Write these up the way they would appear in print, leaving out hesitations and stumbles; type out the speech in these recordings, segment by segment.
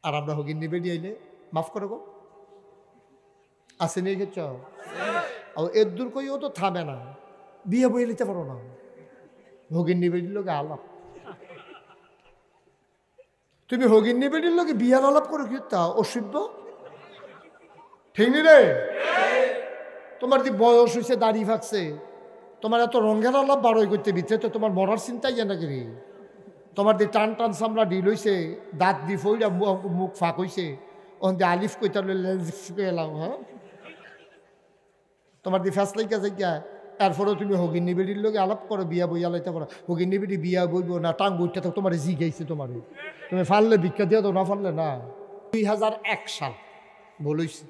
আর আমরা হগিন নিবে আইলে মাফ করো গো, আসে নিয়ে গেছ এর দূর কই ও তো থামে না, বিয়ে বই নিতে পারো না, হগিন নিবেদির লোকে আলাপ। তুমি হগিন নিবেদির লোকে বিয়ার আলাপ করো কি তা অসভ্য, ঠিক নি রে? তোমার যে বয়স হয়েছে, দাড়ি ফাঁকছে, তোমার এত রঙের আলাপ বারোই করতে ভিতরে তো তোমার মরার চিন্তাই জানা করি। তোমার দিয়ে টান টান চামড়া ডিল হয়েছে, দাঁত দি ফইরা মুখ ফাঁক হয়েছে, ওখান দিয়ে আলিফ কইতা এলাম। হ্যাঁ, তোমার দিয়ে ফ্যাসলাইকা যাইকা, এরপরেও তুমি হগিন নিবেদির লোকে আলাপ করো, বিয়া বইয়া লাইতে পারো। হগিন নিবেদি বিয়া বইব না, টাং বইটা তো তোমার জিগাইছে, তোমার তুমি ফাললে ভিক্ষা দিয়া তো না ফাললে না। 2001 সাল বলইছি,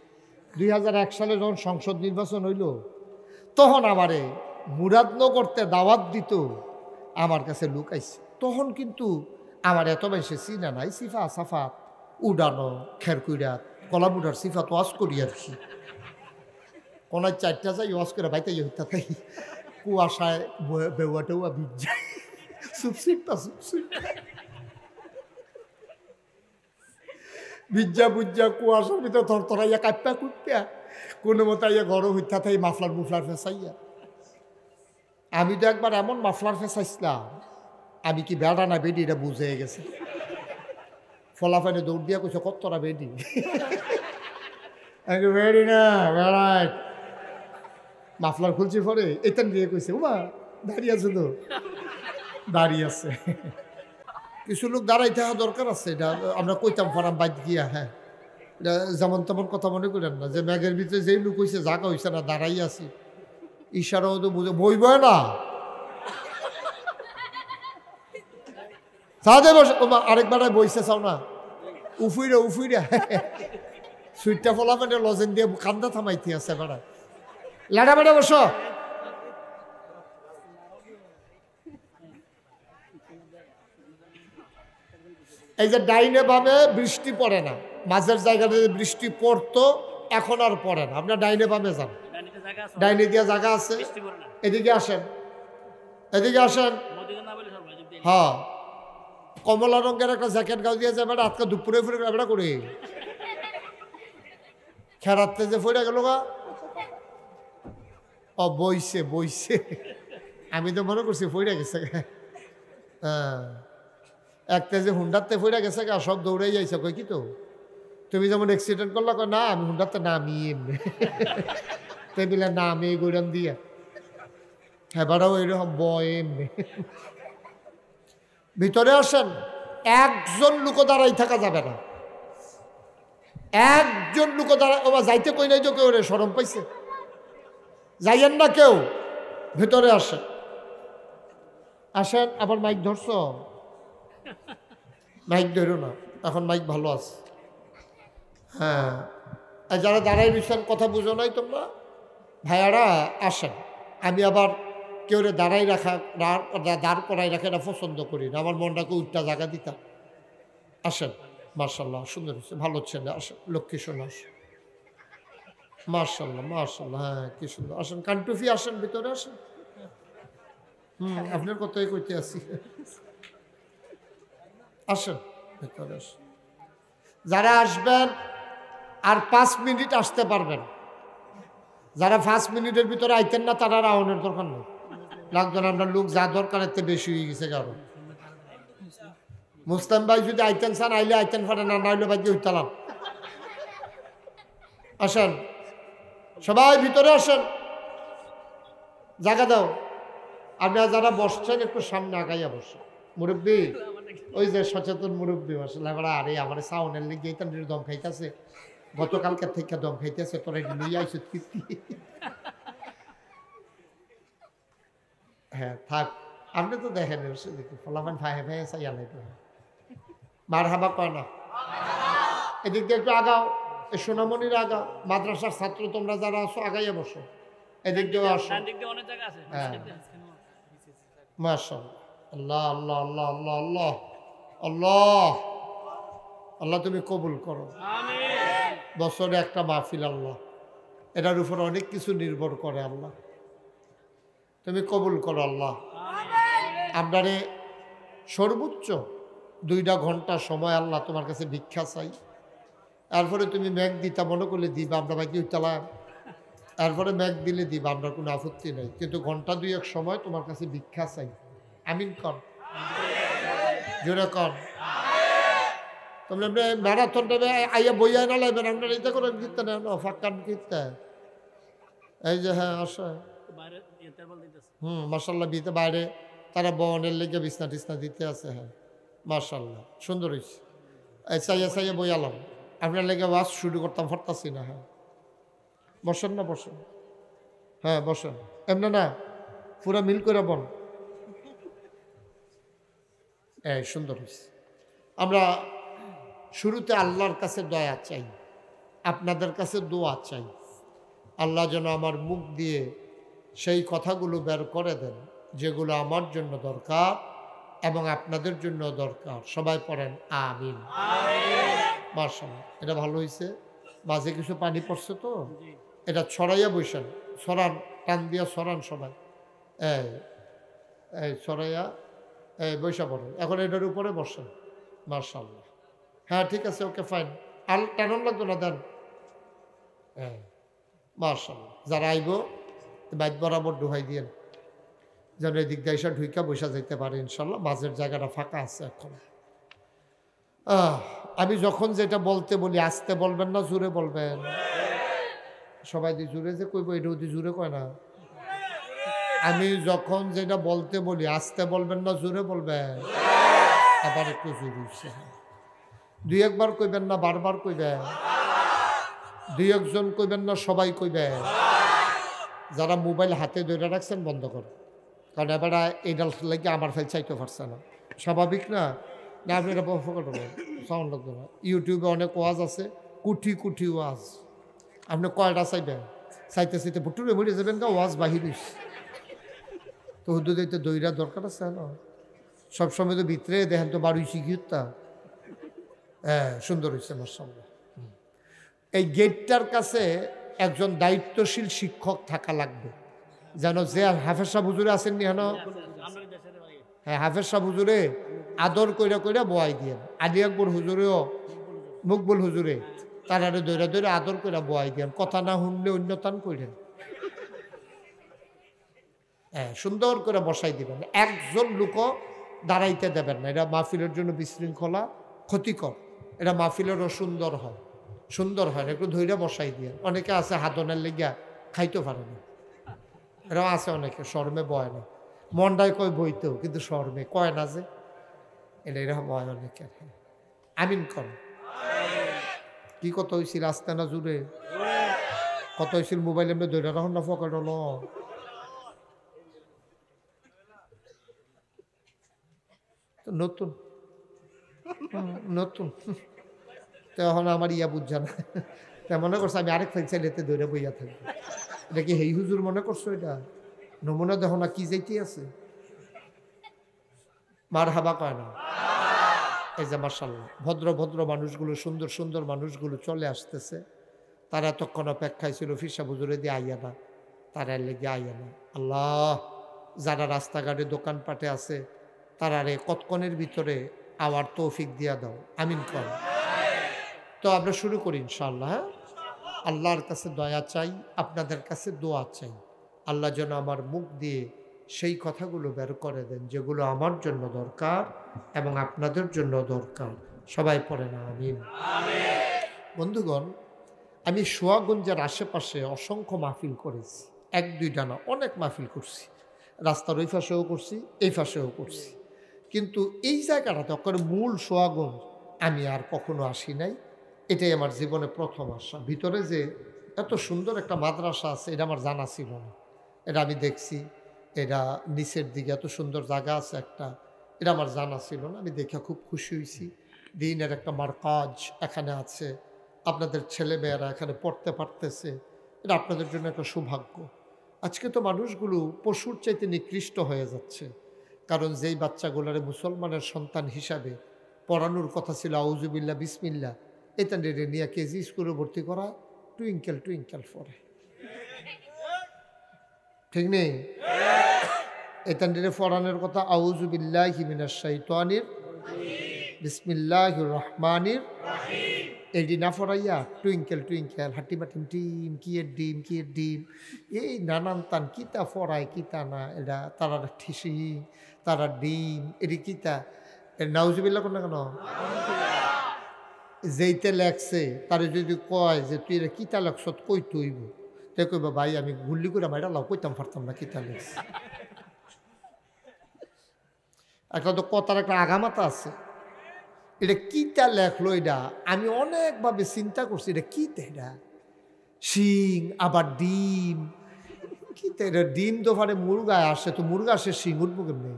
2001 সালে যখন সংসদ নির্বাচন হইল, তখন আমারে মুরাদনগরতে দাওয়াত দিত, আমার কাছে লোক আইছে। তখন কিন্তু আমার এত বেশি চিনা নাই, সিফা সাফাত উডানো খেরকুইরাত কলামুডার সিফাত ওয়াজ করি আর কি, কোনায় 4টা যাই ওয়াজ করে বাইতাই হইতা থাই, কুয়াশায় বেউয়া টেউয়া ভিজ যায়, সুপসিপটা ভিজা বুজ্জা কুয়াশার ভিতরে থরথরাইয়া কাঁপা কুটপা কোনো মতো ইয়া ঘর হইতা থাই মাফলার মুফলার ফেসাইয়া। আমি তো একবার এমন মাফলার ফেসাইছিলাম, আমি কি বেড়া না বেডি এটা বুঝে গেছে। ফলাফাইনে দৌড় দিয়া কইছে কতটা বেডি, বেডি না বেড়াই। মাফলার খুলছি পরে এতেন দিয়ে কইছে উমা দাঁড়িয়ে আছে, তো দাঁড়িয়ে আছে। কিছু লোক দাঁড়াইতে হওয়া দরকার আছে, এটা আমরা কইতাম ফারাম বাইদ গিয়া। হ্যাঁ, এটা যেমন তেমন কথা মনে করেন না যে ম্যাগের ভিতরে যেই লোক হয়েছে জাগা হয়েছে না, দাঁড়াই আছি, ইশারাও তো বুঝে বইব না। সাদে বসে আরেকবার বইছে চাও না, উফুইরা উফুইরা সুইটটা ফলা মানে লজেন দিয়ে কান্দা থামাইতে আছে বেড়া, লাড়া বেড়া বসো। এই যে ডাইনে বামে বৃষ্টি পড়ে না, মাঝের জায়গাতে বৃষ্টি পড়তো, এখন আর পড়ে না। আপনার ডাইনে বামে যান, ডাইনে দিয়া জায়গা আছে, এদিকে আসেন, এদিকে আসেন। হ্যাঁ, কমলা রঙের একটা জ্যাকেট গাও দিয়ে যাবে, আজকে দুপুরে ফুরে বেড়া করে খেরাতে যে ফইরা গেল গা। ও বইছে বইছে, আমি তো মনে করছি ফইরা গেছে। হ্যাঁ, একটা যে হুন্ডারতে ফইরা গেছে গা, সব দৌড়াই যাইছে। কই কি তো তুমি যেমন অ্যাক্সিডেন্ট করলা, কয় না আমি হুন্ডারতে নামি এমনি টেবিলে নামে গৈরাম দিয়া। হ্যাঁ, বাড়াও এরকম বয় এমনি। ভিতরে আসেন, একজন লোক দাঁড়াই থাকা যাবে না, একজন লোক দাঁড়ায়। ও যাইতে কই নাই তো কেউ, রে শরম পাইছে, যাইয়েন না কেউ, ভিতরে আসেন। আসেন। আবার মাইক ধরছ? মাইক ধরো না, এখন মাইক ভালো আছে। হ্যাঁ, যারা দাঁড়াই রয়েছেন কথা বুঝো নাই তোমরা ভাইয়ারা, আসেন। আমি আবার কেউ দাঁড়াই রাখা, দাঁড় করাই রাখা এটা পছন্দ করি না, আমার মনটাকে উল্টা জায়গা দিতাম। আসেন, মার্শাল্লাহ সুন্দর হচ্ছে, ভালো ছেলে। আসেন, লক্ষ্মী শোনা, আসেন, মার্শাল্লাহ মার্শাল্লাহ। হ্যাঁ, কি সুন্দর। আসেন, কানটুফি আসেন, ভিতরে আসেন। আপনার কথাই কইতে আছি। আসেন, ভিতরে আসেন। যারা আসবেন আর 5 মিনিট আসতে পারবেন, যারা 5 মিনিটের ভিতরে আইতেন না তারা রাউনের দরকার নেই, লাগতো না। আপনার লোক যা দরকারের থেকে বেশি হয়ে গেছে। কারণ মুসলিম ভাই যদি আইতেন চান আইলে আইতেন, পারে না নাইলে ভাই উঠতালাম। আসেন, সবাই ভিতরে আসেন, জায়গা দাও। আপনারা যারা বসছেন একটু সামনে আগাইয়া বসে। মুরব্বী, ওই যে সচেতন মুরব্বী আসলে, আরে আমার সাউনের লিগে দম খাইতেছে, গতকালকের থেকে দম খাইতেছে, তোরা নিয়ে আইস। হ্যাঁ, থাক, আপনি তো দেখেন দেখি ফলাফান ফাই ফাই চাই আলাই তো মার হাবা কয় না। এদিক দিয়ে একটু আগাও, এই সোনামণির আগাও। মাদ্রাসার ছাত্র তোমরা যারা আছো আগাইয়া বসো, এদিক দিয়েও আসো। হ্যাঁ, মাশাআল্লাহ, আল্লাহ আল্লাহ আল্লাহ আল্লাহ আল্লাহ আল্লাহ আল্লাহ, তুমি কবুল করো। বছরে একটা মাহফিল আল্লাহ, এটার উপর অনেক কিছু নির্ভর করে। আল্লাহ তুমি কবুল করো। আল্লাহ আপনারে সর্বোচ্চ 2টা ঘন্টা সময় আল্লাহ তোমার কাছে ভিক্ষা চাই। এরপরে তুমি ম্যাগ দিতা মনে করলে দিবা, আমরা বাকি উঠতালাম। এরপরে ম্যাগ দিলে দিবা, আমরা কোনো আপত্তি নাই, কিন্তু ঘন্টা 2-1 সময় তোমার কাছে ভিক্ষা চাই। আমিন কন, জোরে কন। তোমরা ম্যারাথন টাইমে আইয়া বইয়া না লাগবেন, আমরা এটা করেন কিনতে না ফাঁকান কিনতে। এই যে হ্যাঁ আসা মার্শাল্লাহ বিতে বাইরে তারা বনের লেগে বিছনা টিছনা দিতে আছে। হ্যাঁ মার্শাল্লাহ সুন্দর হয়েছে। চাইয়া চাইয়া বই আলাম, আপনার লেগে ওয়াজ শুরু করতাম ফরতাছি না। হ্যাঁ বসেন না, বসেন। হ্যাঁ বসেন, এমনি না পুরা মিল করে বন। সুন্দর হয়েছে। আমরা শুরুতে আল্লাহর কাছে দয়া চাই, আপনাদের কাছে দোয়া চাই। আল্লাহ যেন আমার মুখ দিয়ে সেই কথাগুলো বের করে দেন যেগুলো আমার জন্য দরকার এবং আপনাদের জন্য দরকার। সবাই পড়েন আমিন। মাশাআল্লাহ, এটা ভালো হয়েছে। মাঝে কিছু পানি পড়ছে তো এটা ছড়াইয়া বসেন, ছড়ান, টান দিয়া ছড়ান সবাই। এই ছড়াইয়া বৈশা পড়েন। এখন এটার উপরে বসেন। মাশাআল্লাহ, হ্যাঁ ঠিক আছে, ওকে ফাইন। টানুন লাগতো না, দেন। হ্যাঁ মাশাআল্লাহ। যারা আইব বাইত বরাবর ডুহাই দিয়েন যেন এদিক দিয়ে এসে ঢুইকা বসা যেতে পারে ইনশাল্লাহ। মাঝের জায়গাটা ফাঁকা আছে এখন। আমি যখন যেটা বলতে বলি আস্তে বলবেন না জোরে বলবেন? সবাই দি জোরে যে কইব, এটা ওদি জোরে কয় না। আমি যখন যেটা বলতে বলি আস্তে বলবেন না জোরে বলবেন? আবার একটু জোরে হচ্ছে। 2-1 বার কইবেন না, বারবার কইবেন। 2-1 জন কইবেন না, সবাই কইবেন। যারা মোবাইল হাতে ধরে রাখছেন বন্ধ কর, কারণ এবার এইডাল লাগে আমার ফেল চাইতে পারছে না। স্বাভাবিক না? না আপনি এটা সাউন্ড লাগতো না। ইউটিউবে অনেক ওয়াজ আছে, কুঠি কুঠি ওয়াজ। আপনি কয়টা চাইবেন? চাইতে চাইতে ভুটুরে মরে যাবেন গা, ওয়াজ বাহির তো হুদুর দিতে দইরা দরকার আছে না? সবসময় তো ভিতরে দেখেন তো বাড়ি শিখিতা। হ্যাঁ সুন্দর হয়েছে মাশাআল্লাহ। এই গেটটার কাছে একজন দায়িত্বশীল শিক্ষক থাকা লাগবে, যেন যে হাফেজ সাহেব হুজুরে আছেন নি হেন। হ্যাঁ হাফেজ সাহেব হুজুরে আদর কইরা কইরা বয়াই দিয়ে, আলী আকবর হুজুরেও মকবুল হুজুরে তারারে দৈরা দৈরা আদর কইরা বয়াই দিয়ে, কথা না শুনলে অন্যতান কইরেন। হ্যাঁ সুন্দর করে বসাই দিবেন, একজন লোকও দাঁড়াইতে দেবেন না। এটা মাহফিলের জন্য বিশৃঙ্খলা, ক্ষতিকর। এটা মাহফিলেরও সুন্দর হয়, সুন্দর হয় না। একটু ধৈর্য বসাই দিয়ে। অনেকে আছে হাতনের লেগিয়া খাইতে পারে না, এরাও আছে অনেকে শর্মে বয় না। মন্ডায় কয় বইতেও, কিন্তু শর্মে কয় না যে, এটা এরকম হয় অনেকের। আমিন কর। কি কত হয়েছিল আসতে না জুড়ে? কত হয়েছিল মোবাইল এমনি ধৈর্য রাখুন না ফকট হলো। নতুন নতুন তো এখন আমার ইয়া বুঝছে না। তা মনে করছে আমি আরেক ফেলসাইল এতে দৌড়ে বইয়া থাকবো। এটা কি হেই হুজুর মনে করছো? এটা নমুনা দেখো না কি যাইতে আছে। মার হাবা কয় না। এই যে মাশাআল্লাহ ভদ্র ভদ্র মানুষগুলো, সুন্দর সুন্দর মানুষগুলো চলে আসতেছে। তারা এতক্ষণ অপেক্ষায় ছিল ফিসা হুজুরে দিয়ে আইয়া না, তারা লেগে আইয়া না। আল্লাহ, যারা রাস্তাঘাটে দোকানপাটে আছে তারারে কতক্ষণের ভিতরে আওয়ার তৌফিক দিয়া দাও। আমিন কর। তো আমরা শুরু করি ইনশাআল্লাহ। হ্যাঁ আল্লাহর কাছে দয়া চাই, আপনাদের কাছে দোয়া চাই। আল্লাহ যেন আমার মুখ দিয়ে সেই কথাগুলো বের করে দেন যেগুলো আমার জন্য দরকার এবং আপনাদের জন্য দরকার। সবাই পড়ে না আমিন। বন্ধুগণ, আমি সোয়াগঞ্জের আশেপাশে অসংখ্য মাহফিল করেছি, 1-2টা না, অনেক মাহফিল করছি। রাস্তার ওই পাশেও করছি, এই পাশেও করছি, কিন্তু এই জায়গাটাতে ওখানে মূল সোয়াগঞ্জ আমি আর কখনো আসি নাই। এটাই আমার জীবনে প্রথম আসা। ভিতরে যে এত সুন্দর একটা মাদ্রাসা আছে এটা আমার জানা ছিল না। এটা আমি দেখছি, এটা নিচের দিকে এত সুন্দর জায়গা আছে একটা, এটা আমার জানা ছিল না। আমি দেখে খুব খুশি হয়েছি। দিনের একটা মারকাজ এখানে আছে, আপনাদের ছেলেমেয়েরা এখানে পড়তে পারতেছে, এটা আপনাদের জন্য একটা সৌভাগ্য। আজকে তো মানুষগুলো পশুর চাইতে নিকৃষ্ট হয়ে যাচ্ছে, কারণ যেই বাচ্চাগুলোরে মুসলমানের সন্তান হিসাবে পড়ানোর কথা ছিল আউজুবিল্লা বিসমিল্লা, এটা নিয়ে কেজি স্কুলে ভর্তি করা, টুইঙ্কেল টুইঙ্কেল পড়ে, ঠিক নেই? এটা পড়ানোর কথা আউজুবিল্লাহি মিনাশ শাইতানির, বিসমিল্লাহির রহমানির রহিম। এডি না ফরাইয়া টুইঙ্কেল টুইঙ্কেল হাটিমাটিম টিম কিয়ের ডিম এই নানান তান কিতা ফরায় কিতা না এটা তারা ঠিসি তারা ডিম এটি কিতা নাউজুবিল্লাহ কোন না কেন যেইতে লেখছে তারে যদি কয় যে তুই এটা কিতা লেখছ কই তুইব তে কইবা ভাই আমি গুল্লি করে মাইরা লাও কইতাম পারতাম না কিতা লেখছে। একটা তো কথার একটা আগামাতা আছে, এটা কিতা লেখলো এটা আমি অনেকভাবে চিন্তা করছি এটা কিতা এটা শিং আবার ডিম কিতা এটা ডিম তো ফারে মুরগায় আসে তো মুরগা আসে শিং উঠবো কেমনি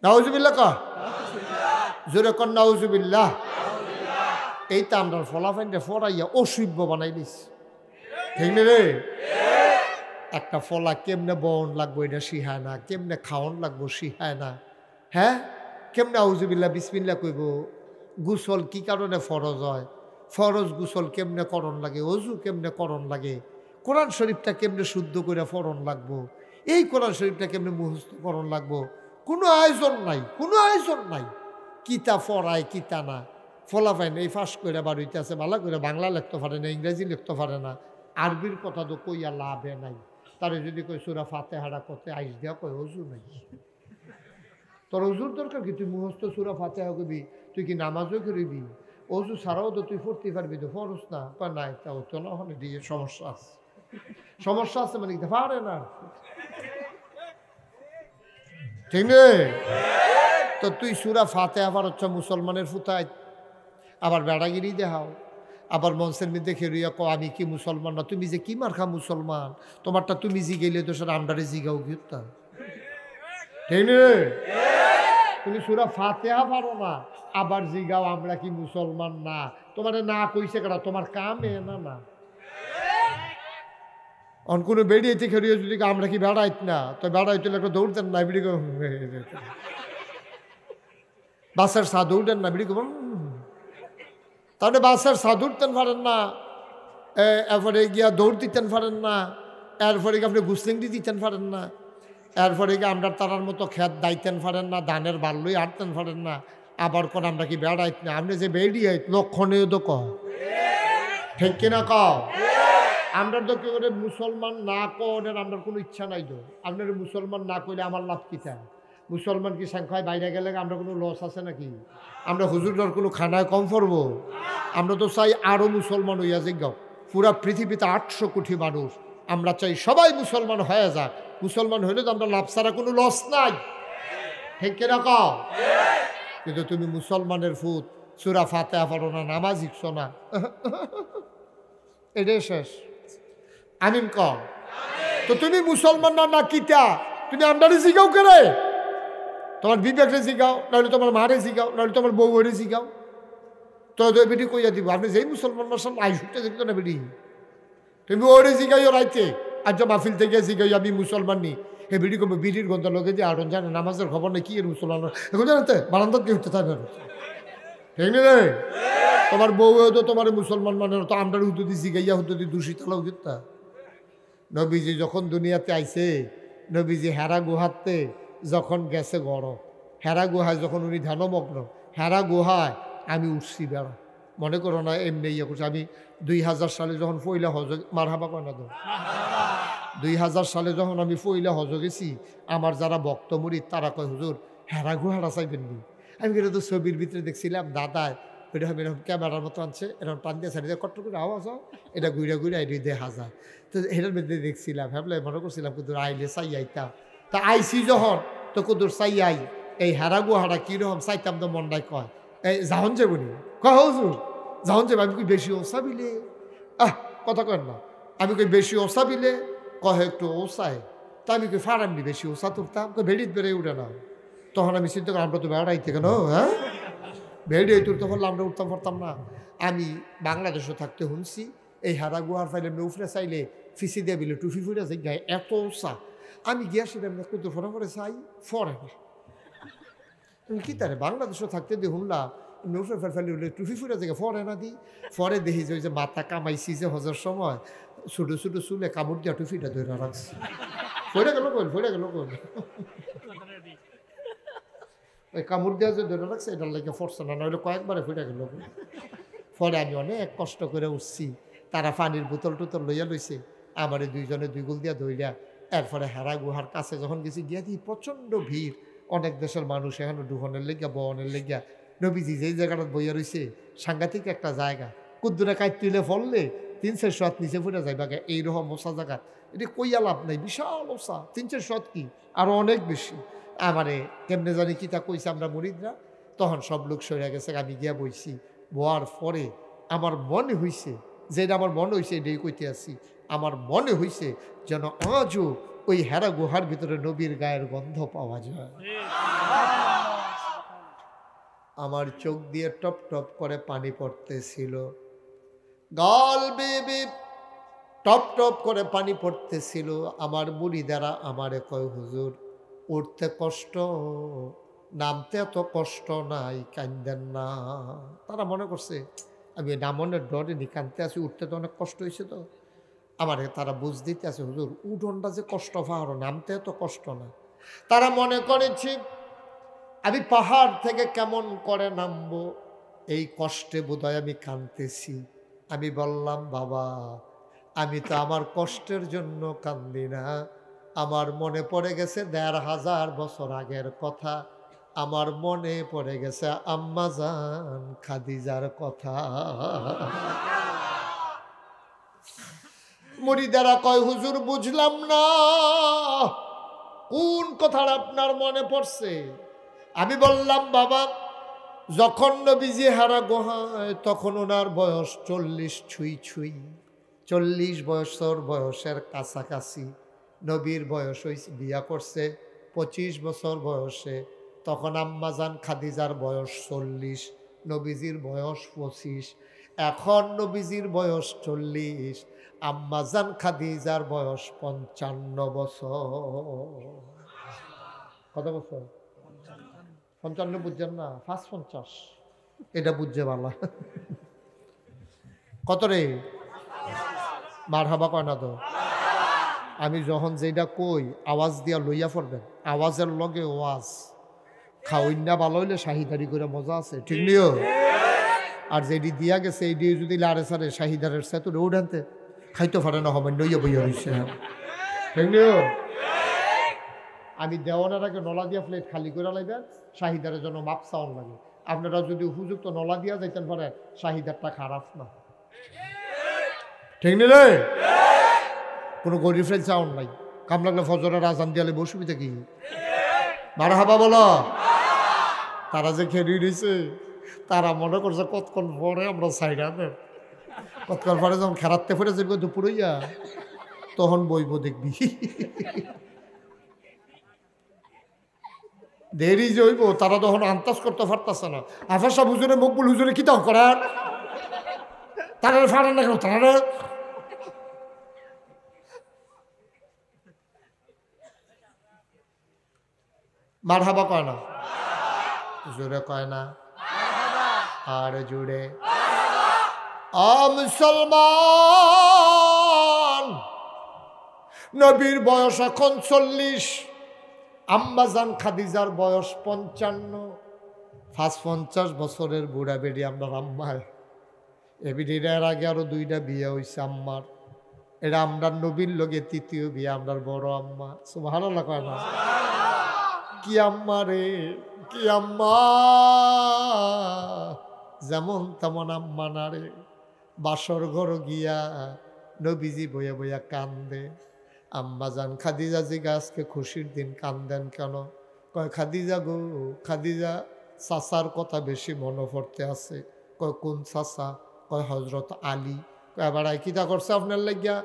নাউজুবিল্লাহ কহ জোরে কর নাউজুবিল্লাহ। এই তো আমরা ফলাফাইনটা ফরাইয়া অসভ্য বানাই দিস ঠিক না রে। একটা ফলা কেমনে বন লাগবো এটা শিহায় না, কেমনে খাওয়ান লাগবো শিহায় না। হ্যাঁ কেমনে আউজুবিল্লাহ বিসমিল্লাহ কইব। গুসল কি কারণে ফরজ হয়, ফরজ গুসল কেমনে করণ লাগে, অজু কেমনে করণ লাগে, কোরআন শরীফটা কেমনে শুদ্ধ করে ফরণ লাগবো, এই কোরআন শরীফটা কেমনে মুখস্থ করণ লাগবো, কোনো আয়োজন নাই, কোনো আয়োজন নাই। কিতা ফরায় কিতা না ফলাফাইন এই ফাঁস করে বাড়িতে আছে ভালো করে বাংলা লিখতে পারে না, ইংরেজি লিখতে পারে না, আরবির কথা তো কইয়া লাভে নাই। তারে যদি কই সূরা ফাতিহাটা করতে আইস দিয়া কই অজু নাই, তোর অজুর দরকার কি? তুই মুখস্থ সূরা ফাতিহা কবি, তুই কি নামাজও করিবি, অজু ছাড়াও তো তুই পড়তে পারবি, তো ফরজ না বা নাই তাও তো না হলে দিয়ে সমস্যা আছে, সমস্যা আছে মানে পারে না ঠিক নেই। তো তুই সূরা ফাতিহা আবার হচ্ছে মুসলমানের ফুতায় আবার বেড়াগিরি দেখাও, আবার মঞ্চের মধ্যে খেরুইয়া কো আমি কি মুসলমান না, তুমি যে কি মার্খা মুসলমান, তোমারটা তুমি জি গেলে তো সেটা আমরারে জিগাও গিয়ে ঠিক নেই। তুমি সূরা ফাতিহা পারো না আবার জিগাও আমরা কি মুসলমান না, তোমার না কইছে কেন, তোমার কাম এ না না অন কোনো বেড়িয়েতে খেরিয়ে যদি আমরা কি বেড়াইত না, তো বেড়াইতে একটা দৌড়তেন না বিড়ি বাসের সা দৌড়তেন না বিড়ি তাহলে বাসের সা দৌড়তেন পারেন না, এরপরে গিয়া দৌড় দিতেন পারেন না, এরপরে গিয়ে আপনি গুসলিংটি দিতেন পারেন না, এরপরে গিয়ে আমরা তারার মতো খেত দাইতেন পারেন না, ধানের বাল্লই আটতেন পারেন না, আবার কোন আমরা কি বেড়াইত না, আপনি যে বেড়িয়ে লক্ষণীয় তো কহ ঠিক কিনা কও। আমরা তো কেউ মুসলমান না করেন আমরা কোনো ইচ্ছা নাই তো, আপনার মুসলমান না করলে আমার লাভ কি থাকে, মুসলমান কি সংখ্যায় বাইরে গেলে আমরা কোনো লস আছে নাকি, আমরা হুজুরটার কোনো খানায় কম পড়বো, আমরা তো চাই আরও মুসলমান হইয়া যাও, পুরা পৃথিবীতে 800 কোটি মানুষ, আমরা চাই সবাই মুসলমান হয়ে যাক, মুসলমান হইলে তো আমরা লাভ ছাড়া কোনো লস নাই ঠিক কিনা কও। কিন্তু তুমি মুসলমানের ফুত সূরা ফাতিহা পড়ো না, নামাজ শিখছো না, এটাই শেষ। আমিন কও। তো তুমি মুসলমান না না কিতা, তুমি আমরারে জিগাও করে, তোমার বিবেকরে জিগাও, নাহলে তোমার মারে জিগাও, নাহলে তোমার বউরে জিগাও, তো বেটি কইয়া দিব আপনি যেই মুসলমান মাসাল আই শুটতে দেখতো না বেটি, তুমি ওরে জিগাইও রাইতে আজ মাহফিল থেকে জিগাই আমি মুসলমান নি, হে বিড়ি কমে বিড়ির গন্ধ লগে যে আরন জানে নামাজের খবর নেই কি এর মুসলমান এখন জানাতে বারান্দার দিয়ে উঠতে থাকবে ঠিক নেই রে। তোমার বউ তো তোমার মুসলমান মানে তো আমরা হুদুদি জিগাইয়া হুদুদি দূষিত লোক দিতা। নবীজি যখন দুনিয়াতে আইছে, নবীজি হেরা গুহাতে যখন গেছে গড়, হেরা গুহায় যখন উনি ধ্যানমগ্ন, হেরা গুহায় আমি উঠছি বেড়া, মনে করো না এমনি ইয়ে করছি। আমি 2000 সালে যখন পয়লা হজ, মারহাবা কয় না তো, 2000 সালে যখন আমি পয়লা হজ গেছি, আমার যারা ভক্ত মুরিদ তারা কয় হুজুর হেরা গুহাটা চাইবেন নি, আমি কিন্তু তো ছবির ভিতরে দেখছিলাম দাদায় এরকম এরকম ক্যামেরার মতো আনছে, এরকম টান দিয়ে সাইডে কট্ট করে আওয়াজ হয়, এটা ঘুরে ঘুরে আইডি দেখা যায়, তো এটার মধ্যে দেখছিলাম, ভাবলে মনে করছিলাম কুদুর আইলে চাই আইতাম, তা আইসি যখন তো কুদুর চাই আই এই হেরা গুহাটা কীরকম চাইতাম তো মন্ডায় কয় এই যাহন যাবো নি, কয় হুজুর যাহন যাবো, আমি কই বেশি ওসা বিলে, কথা কয় না, আমি কই বেশি ওসা বিলে, কহে একটু ওসায়, তা আমি কই ফারামনি বেশি ওসা তুলতাম, ভেড়িত বেড়ে উঠে না, তখন আমি চিন্তা করি আমরা তো বেড়াইতে কেন, হ্যাঁ ভেড়ে তুলতে পারলে আমরা উঠতাম পারতাম না। আমি বাংলাদেশে থাকতে শুনছি এই হারা গুহার ফাইলে উফরে চাইলে ফিসি দিয়ে বিলে টুফি ফুটে যাই গায়ে এত উৎসাহ, আমি গিয়েছি কুতু ফোনা করে চাই ফরে না, কি তারে বাংলাদেশে থাকতে দিয়ে শুনলাম নৌফে ফেলে উঠলে টুফি ফুটে যায় ফরে না দিই, ফরে দেখি যে মাথা কামাইছি যে হজার সময় ছোটো ছোটো চুলে কামড় দিয়া টুফিটা ধরে রাখছি, ফরে গেল কোন ফরে গেল কোন ওই কামড় দেওয়া যে ধরে রাখছে এটার লেগে ফরছে না, নইলে কয়েকবারে ফিরে গেল। পরে আমি অনেক কষ্ট করে উঠছি, তারা পানির বোতল টোতল লইয়া লইছে, আমার দুইজনে দুই গুল দিয়া ধইরা এরপরে হেরা গুহার কাছে যখন গেছি গিয়া দিই প্রচণ্ড ভিড়, অনেক দেশের মানুষ এখনো ডুহনের লেগিয়া বহনের লেগিয়া। নবীজি যেই জায়গাটা বইয়া রয়েছে সাংঘাতিক একটা জায়গা, কুদ্দুরে কাইট তুলে ফললে 300 হাত নিচে ফুটে যাইবা, এইরকম ওসা জায়গা। এটা কইয়া লাভ নাই, বিশাল ওসা, 300 হাত কি আরো অনেক বেশি। আমারে কেমনে জানি কি তা কইছে আমরা মুরিদরা, তখন সব লোক সরে গেছে, আমি গিয়া বইছি। বোয়ার পরে আমার মনে হইছে, যেটা আমার মনে হইছে এটাই কইতে আসি, আমার মনে হইছে যেন আজও ওই হেরা গুহার ভিতরে নবীর গায়ের গন্ধ পাওয়া যায়। আমার চোখ দিয়ে টপ টপ করে পানি পড়তেছিল, গাল বেবে টপ টপ করে পানি পড়তেছিল। আমার মুরিদারা আমারে কয়, হুজুর উঠতে কষ্ট, নামতে এত কষ্ট নাই, কান্দেন না। তারা মনে করছে আমি নামনের ডরে নি কানতে আছি, উঠতে তো অনেক কষ্ট হয়েছে। তো আমারে তারা বুঝ দিতে আছে, হুজুর উঠোনটা যে কষ্ট পাহাড়, নামতে এত কষ্ট না। তারা মনে করেছে আমি পাহাড় থেকে কেমন করে নামবো, এই কষ্টে বোধহয় আমি কাঁদতেছি। আমি বললাম, বাবা আমি তো আমার কষ্টের জন্য কান্দি না, আমার মনে পড়ে গেছে ১৫০০ বছর আগের কথা, আমার মনে পড়ে গেছে আম্মা জান খাদিজার কথা। মুরিদারা কয়, হুজুর বুঝলাম না কোন কথাটা আপনার মনে পড়ছে। আমি বললাম, বাবা যখন নবীজি হারা গুহায়, তখন ওনার বয়স 40 ছুঁই ছুঁই, 40 বছর বয়সের কাছাকাছি। নবীর বয়স হয়েছে, বিয়া করছে 25 বছর বয়সে, তখন আম্মাজান খাদিজার বয়স 40, নবীজির বয়স 25। এখন নবীজির বয়স 40, আম্মাজান খাদিজার বয়স 55 বছর। কত বছর? 55 বুঝছেন না, 550 এটা বুঝছে ভালো। কত রে? মারহাবা কয় না তো। আমি যখন যেটা কই আওয়াজ দিয়া লইয়া পড়বেন, আওয়াজের লগে ওয়াজ। খাওয়াইনা ভালো হইলে শাহিদারি করে মজা আছে, ঠিক নিও। আর যেটি দিয়া গেছে এই দিয়ে যদি লাড়ে সারে শাহিদারের সে তো রোড আনতে খাইতে পারে না, হবে নইয়া বইয়া রয়েছে, ঠিক নিও। আমি দেওয়ানের আগে নলা দিয়া প্লেট খালি করে লাইবেন, শাহিদারের জন্য মাপ চাওয়ান লাগে। আপনারা যদি উপযুক্ত নলা দিয়া যাইতেন পারে, শাহিদারটা খারাপ না, ঠিক নিলে। কোনো গরিব ফ্রেন্ড চাউন নাই, কাম লাগলে ফজরের আজান দিয়ালে বসুবিধা কি? মারহাবা বলো। তারা যে খেয়ে রয়েছে, তারা মনে করছে কতক্ষণ পরে আমরা সাইডা দেন, কতক্ষণ পরে যখন খেরাতে ফেরে যাবো দুপুরইয়া, তখন বইব দেখবি। দেরি যে হইব, তারা তখন আন্দাজ করতে পারতেছে না। আফার সাহেব হুজুরে মকবুল হুজুরে কি তাও করার, তারা ফাড়েন না কেন? তারা মারহাবা কয় না, জোরে কয় না, আর জুড়ে। মুসলমান, নবীর বয়স এখন 40, আম্মাজান খাদিজার বয়স 55, 50 বছরের বুড়া বেড়ি আমরা আম্মায়। এ বিড়ির আগে আরো 2টা বিয়ে হয়েছে আম্মার, এটা আমরা নবীর লগে 3য় বিয়ে, আমরার বড় আম্মা। সুবহানাল্লাহ কয় না? কি আম্মা রে, কি আম্মা, যেমন তেমন আম্মা না রে। বাসর ঘর গিয়া নবীজি বইয়া বইয়া কান্দে। আম্মা জান খাদিজা জিগা আজকে খুশির দিন, কান্দেন কেন? কয় খাদিজা গো, খাদিজা চাচার কথা বেশি মনে পড়তে আছে। কয় কোন চাচা? কয় হজরত আলী। কয় এবার কিতা করছে আপনার লাগিয়া?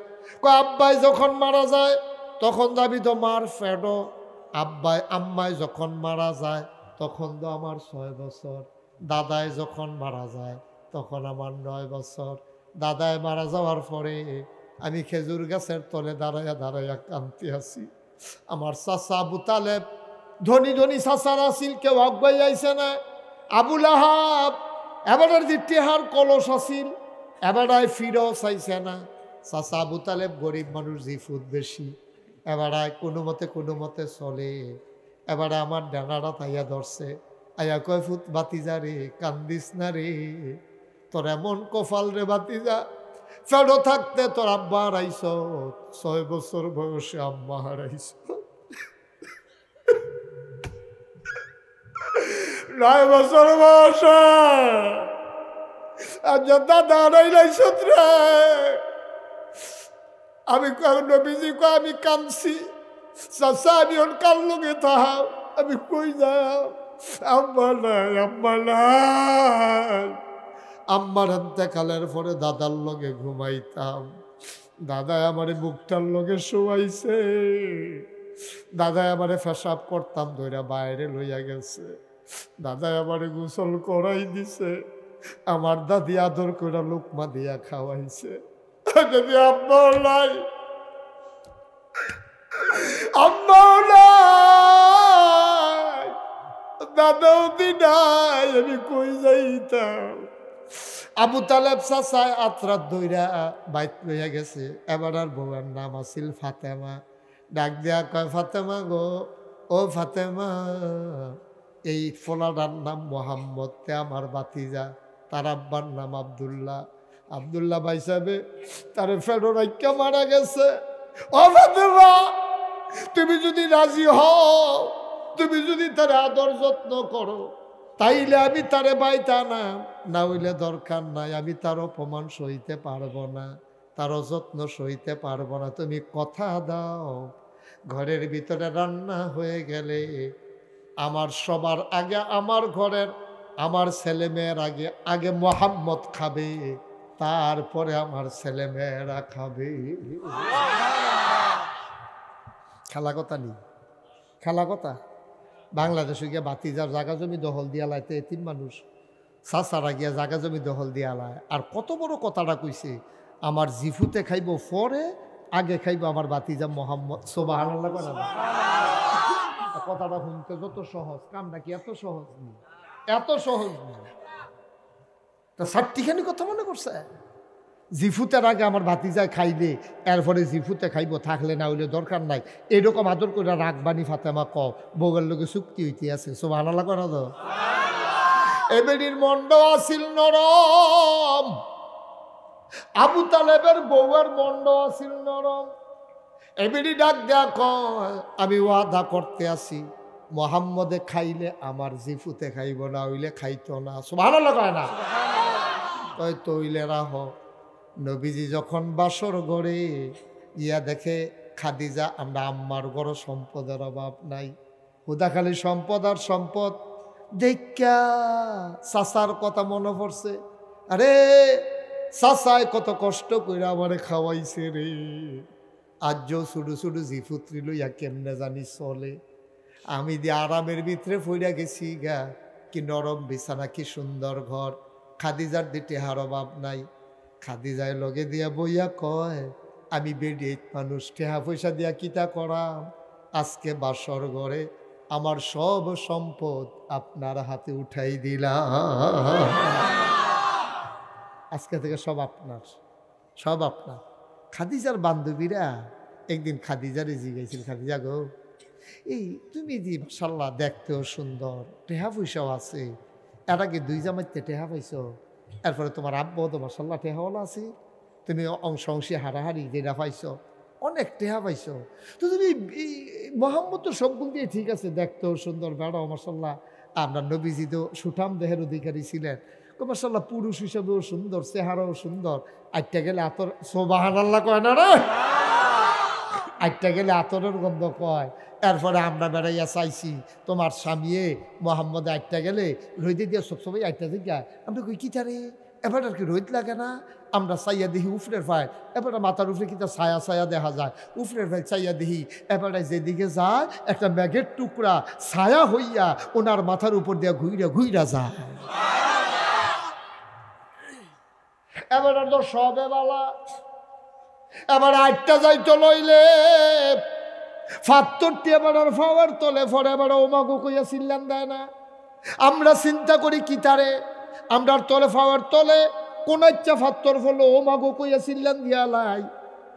কয় আব্বাই যখন মারা যায় তখন দাবি তো মার ফেডো, আব্বাই আম্মাই যখন মারা যায় তখন তো আমার 6 বছর, দাদাই যখন মারা যায় তখন আমার 9 বছর। দাদাই মারা যাওয়ার পরে আমি খেজুর গাছের তলে দাঁড়াইয়া দাঁড়াইয়া কাঁদতে আছি। আমার চাচা আবু তালেব, ধনী ধনী চাচার আসিল, কেউ আগুয়াই আইছে না। আবুল আহাব এবারের দিটিহার কলস আসিল, এবারায় ফিরেও চাইছে না। চাচা আবু তালেব গরিব মানুষ, জিফুত বেশি, এবারায় কোনো মতে চলে। এবারে আমার ডানাটা তাইয়া ধরছে, আয়া কয় ফুত বাতিজা রে কান্দিস না রে, তোর এমন কপাল রে বাতিজা, ফেরো থাকতে তোর আব্বা হারাইছ, 6 বছর বয়সে আম্মা হারাইছ, 9 বছর বয়সে দাদা হারাইছ রে। আমি নবীজি কয় আমি কাঁদছি, চাচা আমি ওর কার লগে থাও, আমি কই যাও, আম্মা নাই আম্মা নাই। আম্মার এতেকালের পরে দাদার লগে ঘুমাইতাম, দাদাই আমারে বুকটার লগে শোয়াইছে, দাদাই আমারে পেশাব করতাম ধইরা বাইরে লইয়া গেছে, দাদাই আমারে গোসল করাই দিছে, আমার দাদি আদর করে লোকমা দিয়া খাওয়াইছে। যদি আম্মাও নাই, আম্মাও নাই, দাদাও দি নাই, আমি কই যাইতাম। আবু তালেব চাচায় আত্রাত দইরা বাইত লইয়া গেছে। এবার আর বউয়ের নাম আছিল ফাতেমা। ডাক দিয়া কয়, ফাতেমা গো, ও ফাতেমা, এই ফোলাটার নাম মোহাম্মদ, তে আমার বাতিজা, তার আব্বার নাম আব্দুল্লাহ। আব্দুল্লাহ ভাই সাহেবে তারে ফেরো রাইকা মারা গেছে। ও ফাতেমা, তুমি যদি রাজি হও, তুমি যদি তার আদর যত্ন করো, তাইলে আমি তারে বাইতা না হইলে দরকার নাই, আমি তার অপমান সইতে পারবো না, তার যত্ন সইতে পারবো না। তুমি কথা দাও, ঘরের ভিতরে রান্না হয়ে গেলে আমার সবার আগে, আমার ঘরের আমার ছেলে মেয়ের আগে আগে মোহাম্মদ খাবে, তারপরে আমার ছেলে মেয়েরা খাবে। খেলা কথা নেই, খেলা কথা। বাংলাদেশে গিয়া বাতিজার জাগা জমি দখল দিয়া লাইতে এতিম মানুষ, চাচারা গিয়া জাগা জমি দখল দিয়া লায়। আর কত বড় কথাটা কইছে, আমার জিফুতে খাইব পরে, আগে খাইব আমার বাতিজা মোহাম্মদ। সুবহানাল্লাহ। কথাটা শুনতে যত সহজ, কামটা কি এত সহজ নেই, এত সহজ নেই। তা সাতটিখানি কথা মনে করছে, জিফুতের আগে আমার ভাতিজায় খাইলে এরপরে জিফুতে খাইব, থাকলে না হইলে দরকার নাই, এরকম আদর করে রাখবানি ফাতেমা ক বউয়ের লোকে চুক্তি হইতে আছে। সুবহানাল্লাহ করা তো। এবেডির মন্ড আছিল নরম, আবু তালেবের বউয়ের মন্ড আছিল নরম। এবেডি ডাক দেয়া কয়, আমি ওয়াদা করতে আসি, মোহাম্মদে খাইলে আমার জিফুতে খাইব, না হইলে খাইতো না। সুবহানাল্লাহ কয় না? কয় তইলে রাহ। নবীজি যখন বাসর ঘরে ইয়া দেখে খাদিজা, আমরা আম্মার ঘর সম্পদের অভাব নাই, হুদা খালি সম্পদ আর সম্পদ। দেখা চাচার কথা মনে পড়ছে, আরে চাচায় কত কষ্ট করে আমারে খাওয়াইছে রে, আজও ছুটু ছুটু জিফুত্রি লইয়া কেমনে জানি চলে। আমি দিয়ে আরামের ভিতরে ফইরা গেছি গা, কি নরম বিছানা, কি সুন্দর ঘর, খাদিজার দিতে হার অভাব নাই। খাদিজায় লগে দিয়া বইয়া কয়, আমি বেডিয়েট মানুষ, টেহা পয়সা দিয়া কিতা করাম, আজকে বাসর ঘরে আমার সব সম্পদ আপনার হাতে উঠাই দিলাম, আজকে থেকে সব আপনার, সব আপনার। খাদিজার বান্ধবীরা একদিন খাদিজারে জিগাইছিল, খাদিজা গো, এই তুমি যে মাশাআল্লাহ দেখতেও সুন্দর, টেহা পয়সাও আছে, এর আগে 2 জামাইতে টেহা পাইছো, এরপরে তোমার আব্বাও তো মাশাআল্লাহ টেহাওয়ালা আছে, তুমি অংশী হারাহারি যেটা পাইছো, অনেক টেহা পাইছো, তো তুমি মোহাম্মদ তো সব গুণ দিয়ে ঠিক আছে, দেখতেও সুন্দর, বেড়াও মাশাআল্লাহ, আমরা নবীজি তো সুঠাম দেহের অধিকারী ছিলেন, মাশাআল্লাহ পুরুষ হিসাবেও সুন্দর, চেহারাও সুন্দর, আটটা গেলে আতর, সুবহানাল্লাহ কয় না রে, আটটা গেলে আতরের গন্ধ কয়। এরপরে আমরা বেড়াইয়া চাইছি, তোমার স্বামীয়ে মোহাম্মদ আটটা গেলে রোদে দিয়ে সবসময় আটটা দিকে, আমরা কই কি তারে এবার আর কি রোদ লাগে না, আমরা চাইয়া দেখি উফরের ভাই, এবারে মাথার উপরে কিন্তু ছায়া ছায়া দেখা যায়, উফরের ভাই চাইয়া দেখি, এবারে যেদিকে যায় একটা মেঘের টুকরা ছায়া হইয়া ওনার মাথার উপর দিয়ে ঘুইরা ঘুইরা যায়। এবার তো সবে বালা, এবার আটটা যাইতো লইলে ফাত্তরটি এবার আর ফাওয়ার তলে ফরে, এবার ওমাগো কইয়া চিল্লান দেয় না। আমরা চিন্তা করি কি তারে, আমরা তলে ফাওয়ার তলে কোন ইচ্ছা ফাত্তর ফলো ওমাগো কইয়া চিল্লান দিয়া লাই,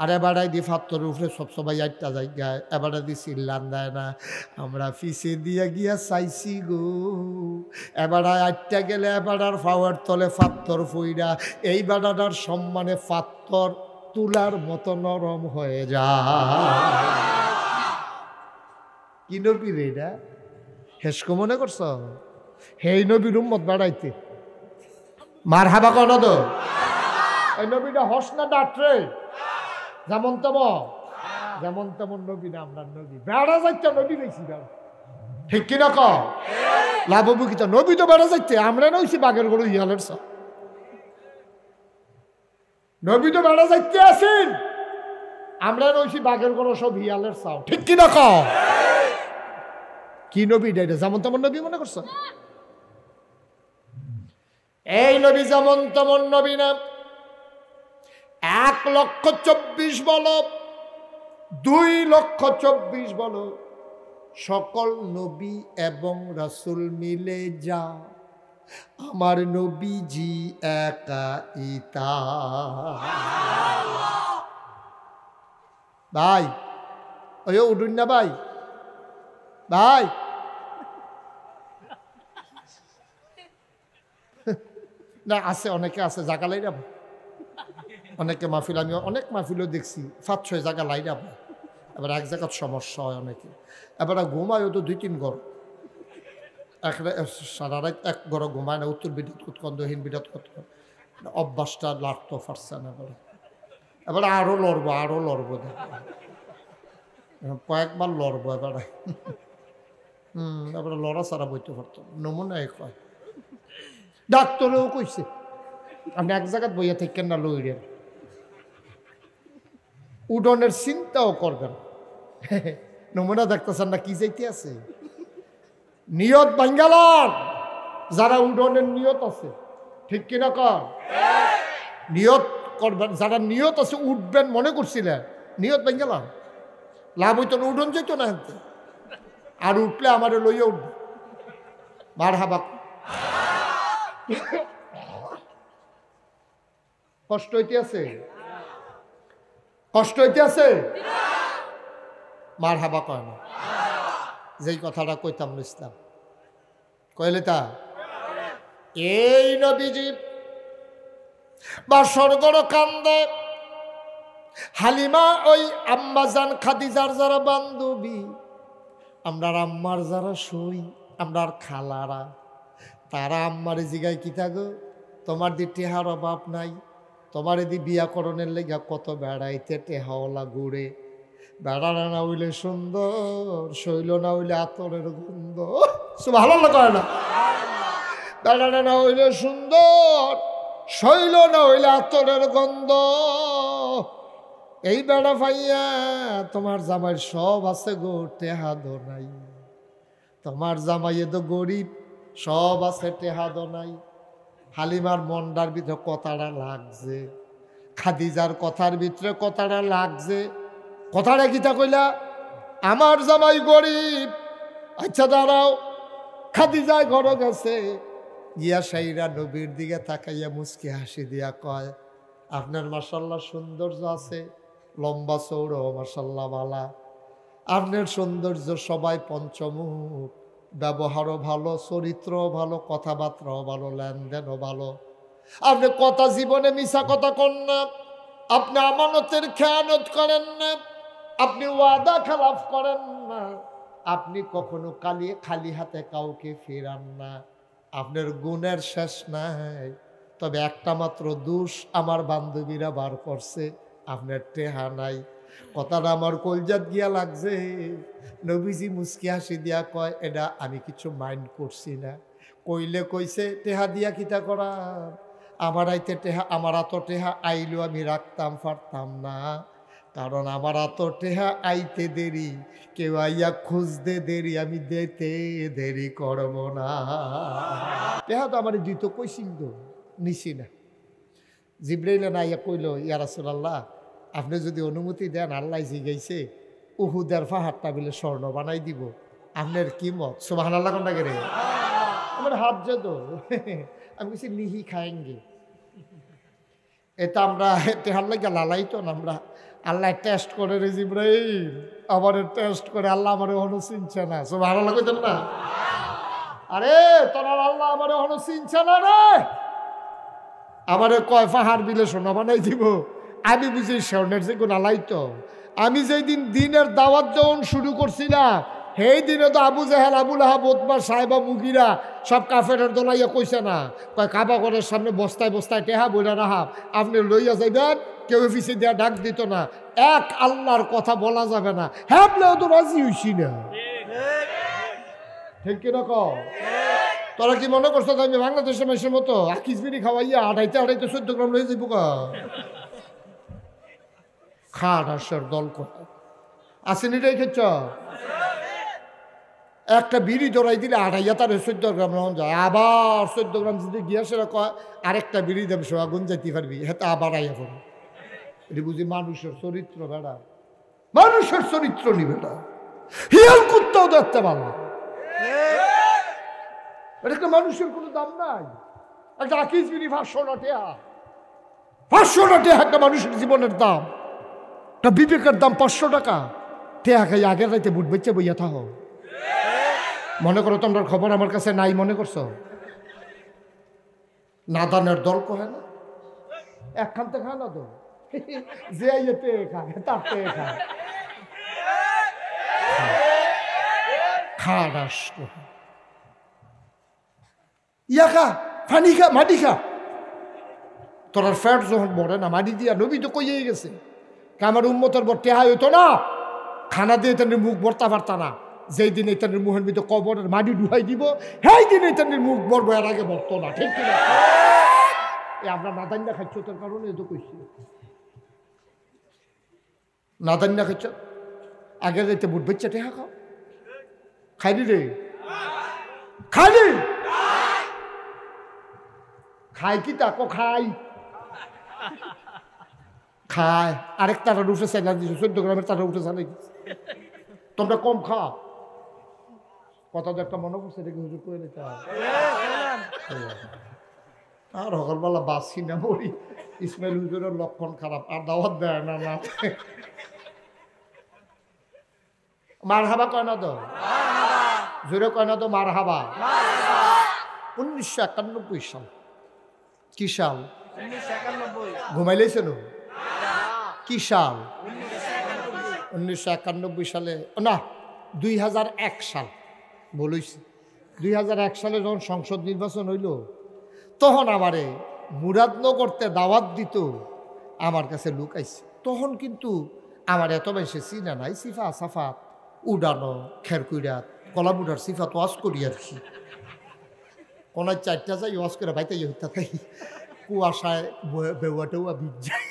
আর এবারাই দি ফাত্তর উপরে সব সবাই আটটা জায়গায় এবারে দি চিল্লান দেয় না আমরা ফিসে দিয়ে গিয়া চাইছি গো এবারে আটটা গেলে এবারার ফাওয়ার তলে ফাত্তর ফইরা এই বেড়াটার সম্মানে ফাত্তর তুলার মতো নরম হয়ে যায়। কি নবী রে এটা হেসকো মনে করছ হেই নবীর উম্মত বাড়াইতে মার হাবা কন তো এই নবীটা হস না ডাটরে যেমন তেমন নবী না আমরা নবী বেড়া যাইতে নবী বেশি বেড়া ঠিক কিনা ক লাভবুকিত নবী তো বেড়া যাইতে আমরা না হইছি বাঘের গরু ইয়ালের সব নবী তো বেড়া যাইতে আসেন আমরা নইছি বাঘের গরু সব হিয়ালের চাও ঠিক কিনা ক কি নবী এটা যেমন তেমন নবী মনে করছো এই নবী যেমন তেমন নবী না 1,24,000 বলো 2,24,000 বলো সকল নবী এবং রাসূল মিলে যা আমার নবীজি একা ইতা ভাই ওই উঠুন না ভাই ভাই না আছে অনেকে আছে জায়গা লাইরা অনেকে মাহফিল আমি অনেক মাহফিলও দেখছি 5-6 জায়গা লাইরা এবার এক জায়গার সমস্যা হয় অনেকে এবার ঘুমায়ও তো 2-3 ঘর সারা রাত এক ঘর ঘুমায় না উত্তর বিদ্যুৎ কুৎকন দক্ষিণ বিদ্যুৎ কুৎকন অভ্যাসটা লাগতো পারছে না এবার আরও লড়বো কয়েকবার লড়বো এবারে এবারে লড়া ছাড়া বইতে পারতো নমুনায় কয় ডাক্তারেও কইছে আপনি এক জায়গায় বইয়া থাকেন না লইরেন উডনের চিন্তাও করবেন নমুনা দেখতেছেন না কি যাইতে আছে নিয়ত বাঙ্গালার যারা উডনের নিয়ত আছে ঠিক কিনা কর নিয়ত করবেন যারা নিয়ত আছে উঠবেন মনে করছিলেন নিয়ত বাঙ্গালার লাভ হইতো না উডন যেত না হাতে আর উঠলে আমার লইয়া উঠবে মার হাবা কষ্ট হইতে আছে মার হাবা কয় না যেই কথাটা কইতাম ইসলাম কইলে তা এই নবীজি বা স্বর্গর কান্দে হালিমা ওই আম্মাজান খাদিজার যারা বান্ধবী আমরা আম্মার যারা সই আমরা খালারা তারা আম্মারে জিগাই কি থাকো তোমার দি টেহার অভাব নাই তোমার এদি বিয়াকরণের লেগা কত বেড়াইতে টেহাওলা ঘুরে বেড়ানো না হইলে সুন্দর শৈল না হইলে আতরের গন্ধ ভালো করে না বেড়ানো না হইলে সুন্দর শৈল না হইলে আতরের গন্ধ এই বেড়া ভাইয়া তোমার জামাইয়ের সব আছে গো টেহাদো নাই তোমার জামাইয়ে তো গরিব সব আছে টেহাদো নাই হালিমার মন্ডার ভিতরে কথাটা লাগছে খাদিজার কথার ভিতরে কথাটা লাগছে কথাটা কিতা কইলা আমার জামাই গরিব আচ্ছা দাঁড়াও খাদিজায় ঘর গেছে গিয়া সাইরা নবীর দিকে তাকাইয়া মুচকি হাসি দিয়া কয় আপনার মাশাল্লাহ সৌন্দর্য আছে লম্বা চৌড়ো মাশাল্লাহ বালা আপনার সৌন্দর্য সবাই পঞ্চমুখ ব্যবহারও ভালো চরিত্রও ভালো কথাবার্তাও ভালো লেনদেনও ভালো আপনি কথা জীবনে মিশা কথা কন না আপনি আমানতের খেয়ানত করেন না আপনি ওয়াদা খেলাফ করেন না আপনি কখনো খালি হাতে কাউকে ফেরান না আপনার গুণের শেষ নাই তবে একটা মাত্র দোষ আমার বান্ধবীরা বার করছে আপনার টেহা নাই কথাটা আমার কলজাত গিয়া লাগছে নবীজি মুচকি হাসি দিয়া কয় এটা আমি কিছু মাইন্ড করছি না কইলে কইছে টেহা দিয়া কিতা করা আমার আইতে টেহা আমার এত টেহা আইলো আমি রাখতাম পারতাম না কারণ আমার এত টেহা আইতে দেরি কেউ আইয়া খুঁজতে দেরি আমি দিতে দেরি করব না টেহা তো আমার দিত কইছিল তো নিছি না জিব্রাইল না ইয়া কইল ইয়া রাসূলুল্লাহ আপনি যদি অনুমতি দেন আল্লাহ জিগাইছে উহুদের পাহাড়টা বলে স্বর্ণ বানাই দিব আপনার কি মত সুবহানাল্লাহ কোনটা করে আমার হাত যেত আমি কিছু লিহি খাएंगे এটা আমরা টেহার লাগে লালাই তো আমরা আল্লাহ টেস্ট করে রে জিব্রাইল, আমার টেস্ট করে আল্লাহ আমার এখনো চিনছে না। সব ভালো লাগতেন না? আরে তোরা আল্লাহ আমার এখনো চিনছে না রে। আমারে কয় পাহাড় বিলে সোনা বানাই দিব। আমি বুঝি স্বর্ণের যে কোন আলাই তো। আমি যেই দিন দিনের দাওয়াত যখন শুরু করছিলাম সেই দিনে তো আবু জাহেল, আবুল আহাব, উতবা, সাহেবা, মুগিরা সব কাফেরের দলাইয়া কইছে না, কয় কাবা ঘরের সামনে বস্তায় বস্তায় টেহা বইলা রাহা, আপনি লইয়া যাইবেন, কেউ পিছিয়ে দেওয়া ডাক দিত না। এক আল্লাহর কথা বলা যাবে না, হ্যাঁ তো রাজি হইছি না। ঠিক কিনা কও? তোরা কি মনে করছো আমি বাংলাদেশের মানুষের মতো আকিস বিড়ি খাওয়াইয়া আড়াইতে 14 গ্রাম লয়ে যাইব? খাট আসার দল কথা আসেনি রে, খেচ্ছ একটা বিড়ি জড়াই দিলে আড়াইয়া তার 14 গ্রাম রহন যায়, আবার 14 গ্রাম যদি গিয়া সেটা কয় আরেকটা বিড়ি দেবে সো আগুন যাইতে পারবি, হ্যাঁ আবার আইয়া পড়ে। এটি বুঝি মানুষের চরিত্র বেড়া, মানুষের চরিত্র নি বেটা, হিয়াল কুত্তাও দেখতে পারো। একটা মানুষের কোনো দাম নাই। একটা আকিস বিড়ি 500 টাকা, 500 টাকা একটা মানুষের জীবনের দাম। একটা বিবেকের দাম 500 টাকা। টেহা খাই আগের রাইতে বুট বেচে বইয়া থাকো। মনে করো তোমরা খবর আমার কাছে নাই, মনে করছো? নাদানের দল কহে না, একখান থেকে খায় না তো, যে ইয়েতে খায় তার থেকে খায়, খাস ইয়া খা, পানি খা, মাটি খা। তোরার ফ্যাট যখন মরে না মাটি দিয়া, নবী তো কইয়েই গেছে আমার উম্মতের বর টেহা হইতো না, খানা দিয়ে তাদের মুখ ভরতা পারতা না। যেই দিন তাদের মুখের ভিতরে কবরের মাটি ডুহাই দিব, সেই দিন তাদের মুখ বরবো, এর আগে ভরতো না। ঠিক কিনা? আমরা নাদান্যা খাচ্ছ তোর কারণে এত কইছি, নাদান্যা খাচ্ছ আগে যাইতে বুট বেচছে টেহা খাও, খাইনি রে, খাইনি, খাই কি তাকো খাই, খায় আরেক তারা উঠে চাইলা দিচ্ছে, 14 গ্রামের তারা উঠে চালাই দিচ্ছে। তোমরা কম খা, কথা তো একটা মনে করছে, দেখি হুজুর করে নিতে হয়। আর সকালবেলা বাসি না মরি, ইসমাইল হুজুরের লক্ষণ খারাপ, আর দাওয়াত দেয় না। না মার হাবা কয় না তো, জোরে কয় না তো মার হাবা। 1991 সাল, কি সাল? ঘুমাইলেছেন? কি সাল? 1991 সালে না, 2001 সাল বলেছি। 2001 সালে যখন সংসদ নির্বাচন হইল, তখন আমারে মুরাদনগরতে দাওয়াত দিত, আমার কাছে লোক আইছে। তখন কিন্তু আমার এত বেশি চিনা নাই, সিফা সাফাত উডানো, খেরকুইরাত, কলামুডার সিফাত ওয়াজ করি আর কি। কোনায় 4টা যাই ওয়াজ করে ভাইতাই হইতা থাই, কুয়াশায় বেউয়া টেউয়া বিজ যায়,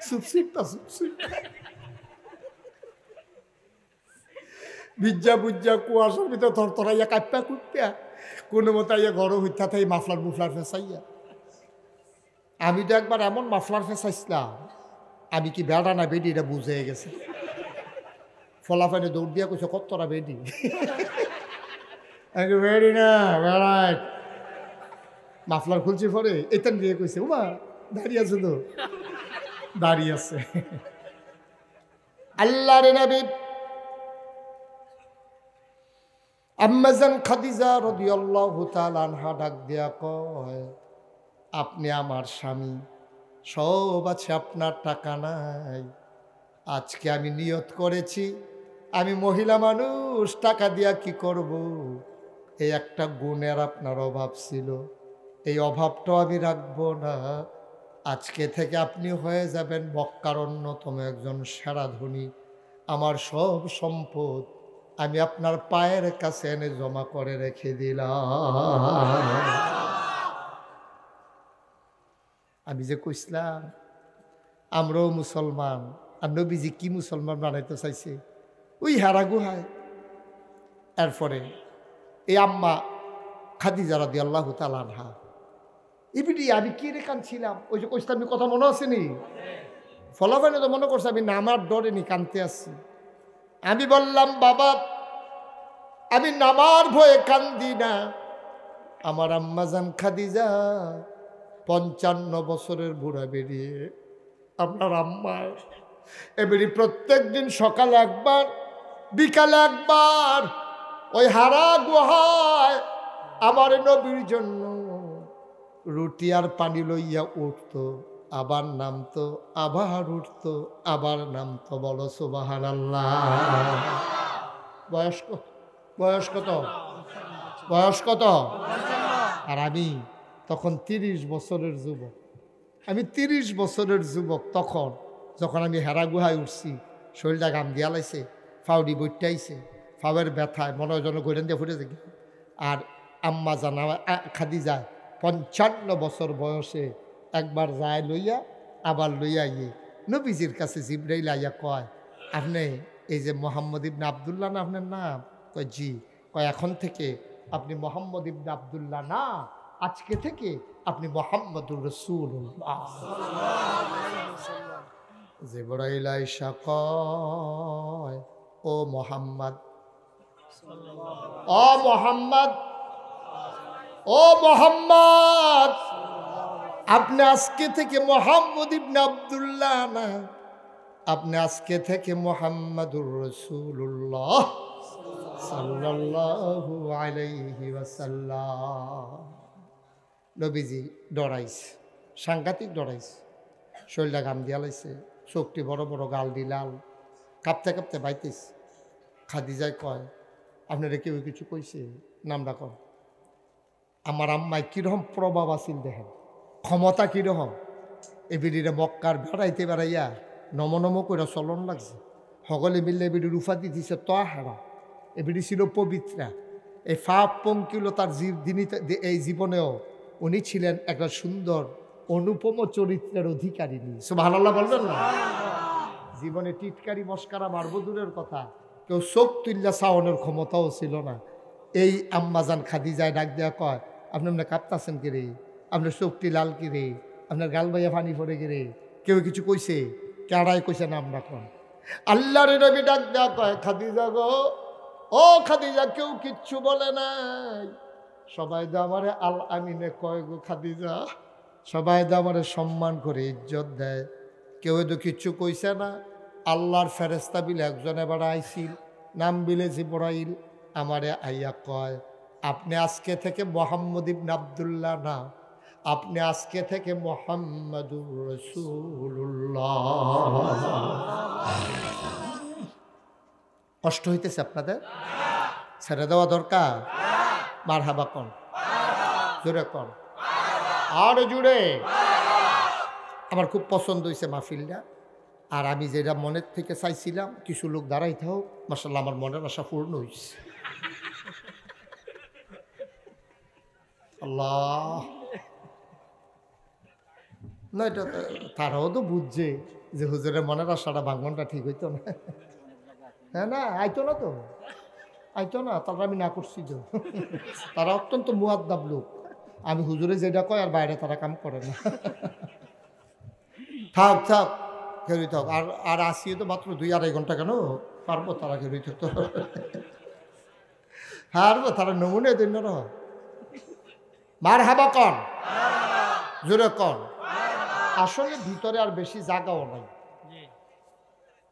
সুপসিপটা সুপসিপটা বিজ্জা বুজ্জা কুয়াশার ভিতরে থরথরাইয়া কাঁপা কুটপিয়া কোনো মতো ইয়া ঘরও হইতা থাই, মাফলার মুফলার ফেসাইয়া। আমি তো একবার এমন মাফলার ফেসাইছিলাম, আমি কি বেড়া না বেডি এটা বুঝে গেছে। ফলাফানে দৌড় দিয়া কইছে কতটা বেডি, বেডি না বেড়াই। মাফলার খুলছি পরে এতেন দিয়ে কইছে উমা দাঁড়িয়ে আছে, তো দাঁড়িয়ে আছে। আল্লাহ রে নবী আম্মাজান খাদিজা রাদিয়াল্লাহু তাআলা আনহা ডাক দিয়া কয়, আপনি আমার স্বামী, সব আছে, আপনার টাকা নাই। আজকে আমি নিয়ত করেছি আমি মহিলা মানুষ, টাকা দিয়া কি করব? এই একটা গুণের আপনার অভাব ছিল, এই অভাবটাও আমি রাখবো না। আজকে থেকে আপনি হয়ে যাবেন মক্কার অন্যতম একজন সেরা ধনী। আমার সব সম্পদ আমি আপনার পায়ের কাছে এনে জমা করে রেখে দিলাম। আমি যে কইছিলাম আমরাও মুসলমান, আর নবীজি কি মুসলমান বানাইতে চাইছে? ওই হারা গুহায়। এরপরে এই আম্মা খাদিজা রাদিয়াল্লাহু তাআলা আনহা, ইবিডি আমি কি রে কাঁদছিলাম, ওই যে কইছিলাম কথা মনে আসেনি? ফলাফলে তো মনে করছে আমি নামার ডরে নি কাঁদতে আসছি। আমি বললাম বাবা আমি নামার ভয়ে কান্দি না, আমার আম্মাজান খাদিজা 55 বছরের বুড়া বেরিয়ে আপনার আম্মা এবারে প্রত্যেক দিন সকালে একবার বিকালে একবার ওই হারা গুহায় আমার নবীর জন্য রুটি আর পানি লইয়া উঠতো, আবার নামতো, আবার উঠতো, আবার নামতো। বলো সুবহানাল্লাহ। বয়স কত? বয়স কত? বয়স কত? আর আমি তখন 30 বছরের যুবক। আমি 30 বছরের যুবক তখন, যখন আমি হেরা গুহায় উঠছি, শরীরটা গাম দিয়া লাইছে, ফাউডি বইটাইছে, ফাউয়ের ব্যথায় মনে হয় যেন গৈরেন দিয়ে ফুটে দেখি। আর আম্মা জানা খাদিজা 55 বছর বয়সে একবার যায় লইয়া, আবার লইয়া ইয়ে নবীজির কাছে জিবরাইল আইয়া কয়, আপনি এই যে মোহাম্মদ ইবনে আবদুল্লাহ না আপনার নাম? কয় জি। কয় এখন থেকে আপনি মোহাম্মদ ইবনে আবদুল্লাহ না, আজকে থেকে আপনি মোহাম্মদুর রাসূলুল্লাহ। জিবরাইল আইসা কয়, ও মোহাম্মদ, ও মোহাম্মদ, ও মোহাম্মদ, আপনি আজকে থেকে মোহাম্মদ ইবনে আবদুল্লাহ না, আপনি আজকে থেকে মোহাম্মদুর রাসূলুল্লাহ সাল্লাল্লাহু আলাইহি ওয়াসাল্লাম। নবীজি ডরাইছে, সাংঘাতিক ডরাইছে, শরীরটা ঘাম দিয়া লাইছে, চোখটি বড় বড়, গাল দি লাল, কাঁপতে কাঁপতে বাইতেছে। খাদিজায় কয়, আপনারা কেউ কিছু কইছে? নামটা কর। আমার আম্মায় কীরকম প্রভাব আছিল দেখেন, ক্ষমতা কীরকম। এবিডিরে মক্কার বেড়াইতে বেড়াইয়া নম করে চলন লাগছে। সকলে মিললে এবিডির উপাধি দিছে তাহারা। এবিডি ছিল পবিত্রা। এই ফাপ পঙ্কিলতার এই জীবনেও উনি ছিলেন একটা সুন্দর অনুপম চরিত্রের অধিকারিণী। সুবহানাল্লাহ বলবেন না? জীবনে টিটকারি মস্কারা মারব দূরের কথা, কেউ চোখ তুল্লা চাওয়ানোর ক্ষমতাও ছিল না। এই আম্মাজান খাদিজায় ডাক দেওয়া কয়, আপনি আপনার কাঁপতাছেন কি রে? আপনার চোখটি লাল কি রে? আপনার গাল বাইয়া পানি পড়ে কি রে? কেউ কিছু কইছে? কেড়াই কইছে নাম রাখন? আল্লাহর নবী ডাক দেওয়া কয়, খাদিজা গো, ও খাদিজা, কেউ কিচ্ছু বলে নাই। সবাই তো আমারে আল আমিনে কয় গো খাদিজা, সবাই তো আমারে সম্মান করে ইজ্জত দেয়, কেউ তো কিচ্ছু কইছে না। আল্লাহর ফেরেস্তা বিলে একজন এবার আইছিল, নাম বিলে জিবরাইল, আমারে আইয়া কয়, আপনি আজকে থেকে মোহাম্মদ ইবনে আবদুল্লাহ না, আপনি আজকে থেকে মুহাম্মাদুর রাসূলুল্লাহ। কষ্ট হইতেছে আপনাদের? ছেড়ে দেওয়া দরকার? মারহাবা কোন, জোরে কোন, আর জুড়ে। আমার খুব পছন্দ হয়েছে মাহফিলটা। আর আমি যেটা মনের থেকে চাইছিলাম, কিছু লোক দাঁড়াইতে হোক, মাশাআল্লাহ আমার মনের আশা পূর্ণ হয়েছে। আল্লাহ না, এটা তারাও তো বুঝছে যে হুজুরের মনের আশাটা ভাঙনটা ঠিক হইতো না। হ্যাঁ না, আইতো না তো, আইতো না, তারা আমি না করছি তো। তারা অত্যন্ত মুআদ্দাব লোক। আমি হুজুরে যেটা কয় আর বাইরে তারা কাম করে না। থাক থাক, খেলি থাক। আর আর আসিয়ে তো মাত্র 2-2.5 ঘন্টা, কেন পারবো তারা খেলি থাকতো? হারবো তারা, নমুনে দিন না। মারহাবা কন, জোরে কন। আসলে ভিতরে আর বেশি জায়গাও নাই,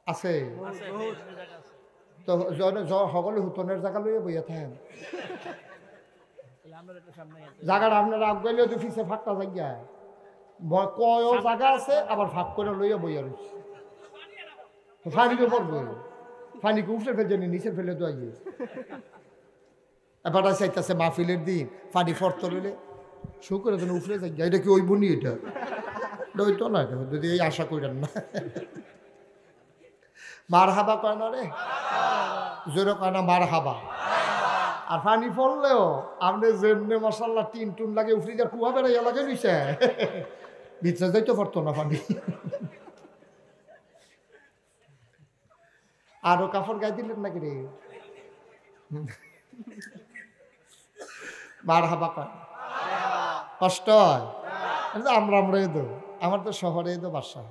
আছে তো সকলে হুতনের জায়গা লইয়া বইয়া থাকেন। জায়গাটা আপনারা আগাইলেও তো ফিসে ফাঁকটা জায়গা, কয় জায়গা আছে, আবার ফাঁক করে লইয়া বইয়া রয়েছে। ফানিকে পড়বো, ফানিকে উপরে ফেলছে নিচে ফেলে তো আগে। এবার চাইতেছে মাহফিলের দিন ফানি ফর্ত লইলে শো করে দেন উপরে জায়গা। এটা কি ওই বনি? এটা তো না, যদি এই আশা করেন না। মার হাবা কয় না রে, জোরে কয় না মার হাবা। আর পানি পড়লেও আপনি যেমনি মাশাআল্লাহ টিন টুন লাগে উফরি যা কুয়া বেড়াইয়া লাগে নিছে, ভিতরে যাইতে পারতো না পানি। আরো কাপড় গায়ে দিলেন নাকি রে? মার হাবা কয়, কষ্ট হয়। আমরা তো, আমার তো শহরে তো বাসা,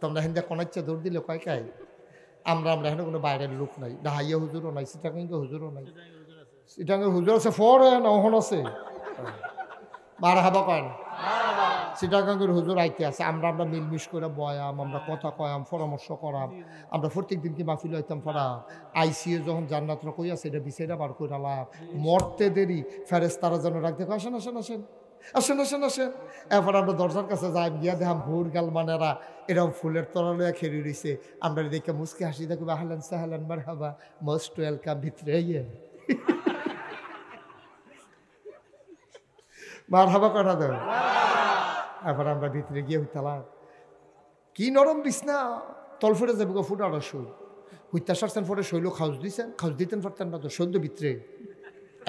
তোমরা হিন্দা কোনাচ্ছে দৌড় দিলে কয় কাই। আমরা এখানে কোনো বাইরের লোক নাই, ডাহাইয়া হুজুরও নাই, সিটাঙ্গে হুজুরও নাই। সিটাঙ্গে হুজুর আছে, ফর না ওহন আছে। মার হাবা কয় না। চিটাগাঙ্গের হুজুর আইতে আছে, আমরা মিলমিশ করে বয়াম, আমরা কথা কয়াম, পরামর্শ করাম, আমরা প্রত্যেক দিনকে মাহফিল হইতাম পড়া। আইসিএ যখন জান্নাতরা কই আছে এটা বিষয়টা বার করে আলাপ, মরতে দেরি ফেরেশতারা যেন রাখতে আসেন আসেন আসেন আসেন আসেন আসেন। এরপর আমরা দরজার কাছে যাই, গিয়া দেখাম ভোর গাল মানেরা এরকম ফুলের তলা লইয়া খেরি রইছে। আমরা দেখে মুসকে হাসি দেখবো, আহলান সাহলান মারহাবা, মোস্ট ওয়েলকাম, ভিতরে ইয়ে মারহাবা করা দেয়। এবার আমরা ভিতরে গিয়ে হইতালাম, কি নরম বিছনা, তলফুটে যাবো ফুটাটা শৈল হইতা সারছেন, পরে শৈল খাউজ দিছেন, খাউজ দিতেন পারতেন না তো সদ্য ভিতরে,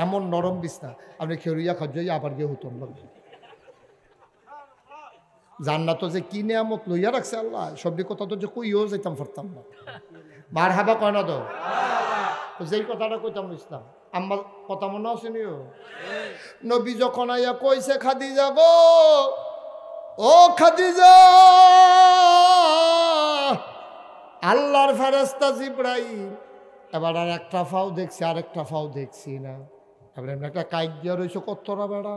এমন নরম বিছনা। আপনি খেরুইয়া খাওয়াইয়া আবার গিয়ে হইতাম লাগবে। জান্নাত যে কি নিয়ামত লইয়া রাখছে আল্লাহ, সবজি কথা তো যে কইও যাইতাম পারতাম না। মারহাবা কয় না তো, যেই কথাটা কইতাম ইসলাম আমার কথা মনে আছে নিও। নবী যখন আইয়া কইছে খাদিজা গো, ও খাদিজা, আল্লাহর ফেরেশতা জিবরাইল, এবার আর একটা ফাও দেখছি আর একটা ফাও দেখছি না। এবার এমনি একটা কাইক দিয়া রয়েছে কতটা বেড়া।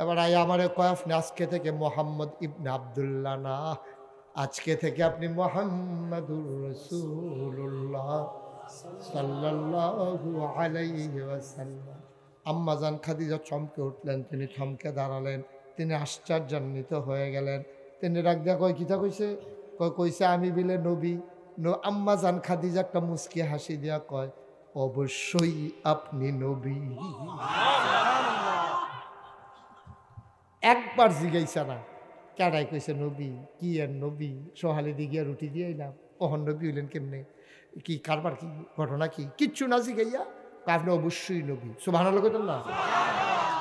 এবার আই আমারে কয়, আপনি আজকে থেকে মোহাম্মদ ইবনে আব্দুল্লাহ না, আজকে থেকে আপনি মুহাম্মাদুর রাসূলুল্লাহ সাল্লাল্লাহু আলাইহি ওয়াসাল্লাম। আম্মাজান খাদিজা চমকে উঠলেন, তিনি থমকে দাঁড়ালেন, তিনি আশ্চর্যান্বিত হয়ে গেলেন। তিনি রাগ দিয়া কয়, কিতা কইছে? কইছে আমি বিলে নবী। আম্মাজান খাদিজা একটা মুস্কি হাসি দিয়া কয়, অবশ্যই আপনি নবী। একবার জিগাইছে না, কেডাই কইছে নবী? কি আর নবী? সোহালি দিগিয়া রুটি দিয়ে এলাম, ওহন নবী হইলেন কেমনে? কি কারবার, কি ঘটনা, কি কিচ্ছু না জিগাইয়া আপনি অবশ্যই নবী। সুবহানাল্লাহ কইতেন না?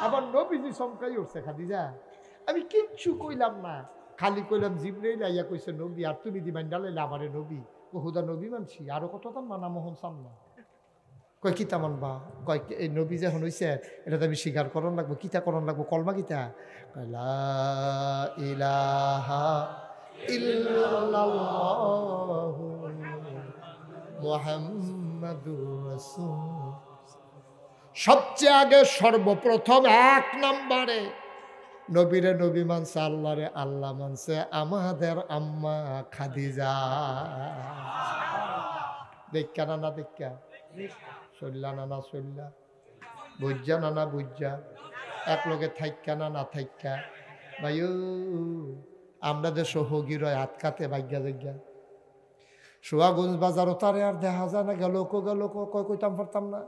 আবার নবীজি চমকাই উঠছে, খাদিজা আমি কিচ্ছু কইলাম না, খালি কইলাম জিবরাইল আইয়া কইছে নবী, আর তুমি দিবেন ডালাইলে আমারে নবী। ও হুদা নবী মানছি, আরো কত তার মানা মোহন চান না। কয় কিতা মানবা? কয় এই নবী যখন হইছে এটা তো আমি স্বীকার করণ লাগবো। কিতা করণ লাগবো? কলমা কিতা? লা ইলাহা ইল্লাল্লাহু মুহাম্মাদুর রাসূল। সবচেয়ে আগে সর্বপ্রথম এক নম্বরে নবীরে নবী মানছে, আল্লাহরে আল্লাহ মানছে আমাদের আম্মা খাদিজা। দেখা না, না দেখা, চল্লা না, না চল্লা, বুঝা না, না বুঝা, এক লগে থাইকা না, না থাইকা। ভাই আমরা যে সহগির হাত কাতে ভাগ্যা জায়গা সোয়াগঞ্জ বাজারও তারে আর দেখা যায় না। গেল কয় কইতাম পারতাম না।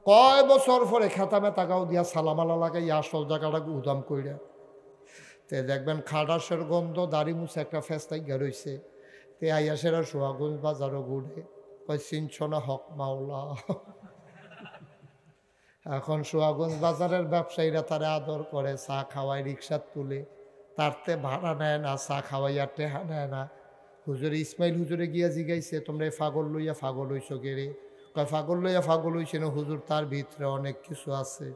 কয় বছর পরে খেতা মেতা গাও দিয়া সালামালা লাগাই আসল জায়গাটা উদাম কইরা তে দেখবেন খাটাসের গন্ধ, দাড়ি মুছে একটা ফেস্তাই গেরইছে। তে আইয়াসের সোয়াগঞ্জ বাজারও গুড়ে কয় চিনছ না হক মাওলা। এখন সোয়াগঞ্জ বাজারের ব্যবসায়ীরা তারা আদর করে, চা খাওয়ায়, রিক্সা তুলে, তারতে ভাড়া নেয় না, চা খাওয়াইয়া টেহা নেয় না। হুজুরে ইসমাইল হুজুরে গিয়া জিগাইছে, তোমরা ফাগল লইয়া ফাগল হইছ গেরে? কয় ফাগল লইয়া ফাগল হইছে না হুজুর, তার ভিতরে অনেক কিছু আছে।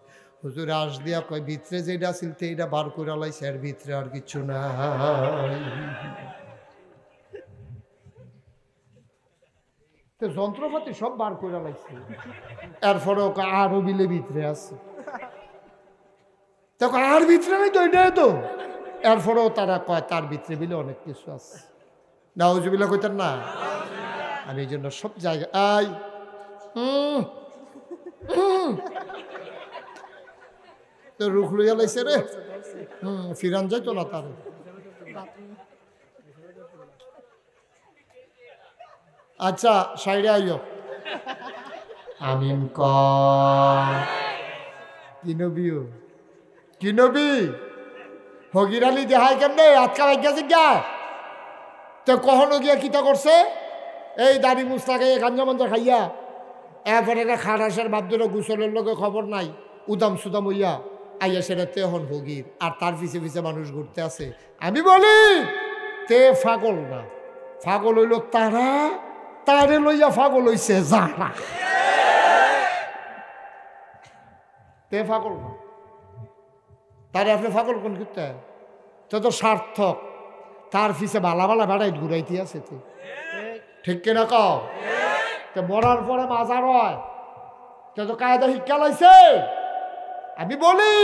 হুজুরে আস দিয়া কয় ভিতরে যেটা ছিল এইটা বার করে লাইছে, এর ভিতরে আর কিছু না। যন্ত্রপাতি সব বার করে লাইছে, এরপরে ওকে আরো বিলে ভিতরে আছে, তখন আর ভিতরে নেই তো এটাই তো। এরপরেও তারা কয় তার ভিতরে বিলে অনেক কিছু আছে। নাউজুবিল্লাহ কইতেন না? আমি এই জন্য সব জায়গায় আই তো রুখ লইয়া লাইছে রে, ফিরান যাইতো না তার। আচ্ছা সাইডে আইও। আমিন কি নবী, কি নবী? হগির আলী দেহাই কেমনে আজকা ভাগ্যা জিজ্ঞা তো কখনো গিয়া কিতা করছে? এই দাড়ি মুস্তাকে গাঞ্জা মঞ্জা খাইয়া এরপরে একটা খাটাসের বাপদুরে গুসলের লোকে খবর নাই, উদাম সুদাম হইয়া আইয়া সেটা তে হন ভগির, আর তার পিছে পিছে মানুষ ঘুরতে আছে। আমি বলি তে ফাগল না, ফাগল হইল তারা, তারে লইয়া ফাগল হইছে যারা। তে ফাগল না, তারে আপনি ফাগল কোন করতে? তো সার্থক, তার পিছে বালা বালা বেড়াই ঘুরাইতে আছে। ঠিক কিনা কও? মরার পরে মাজার হয় তো কায়দা শিক্ষা লাইছে। আমি বলি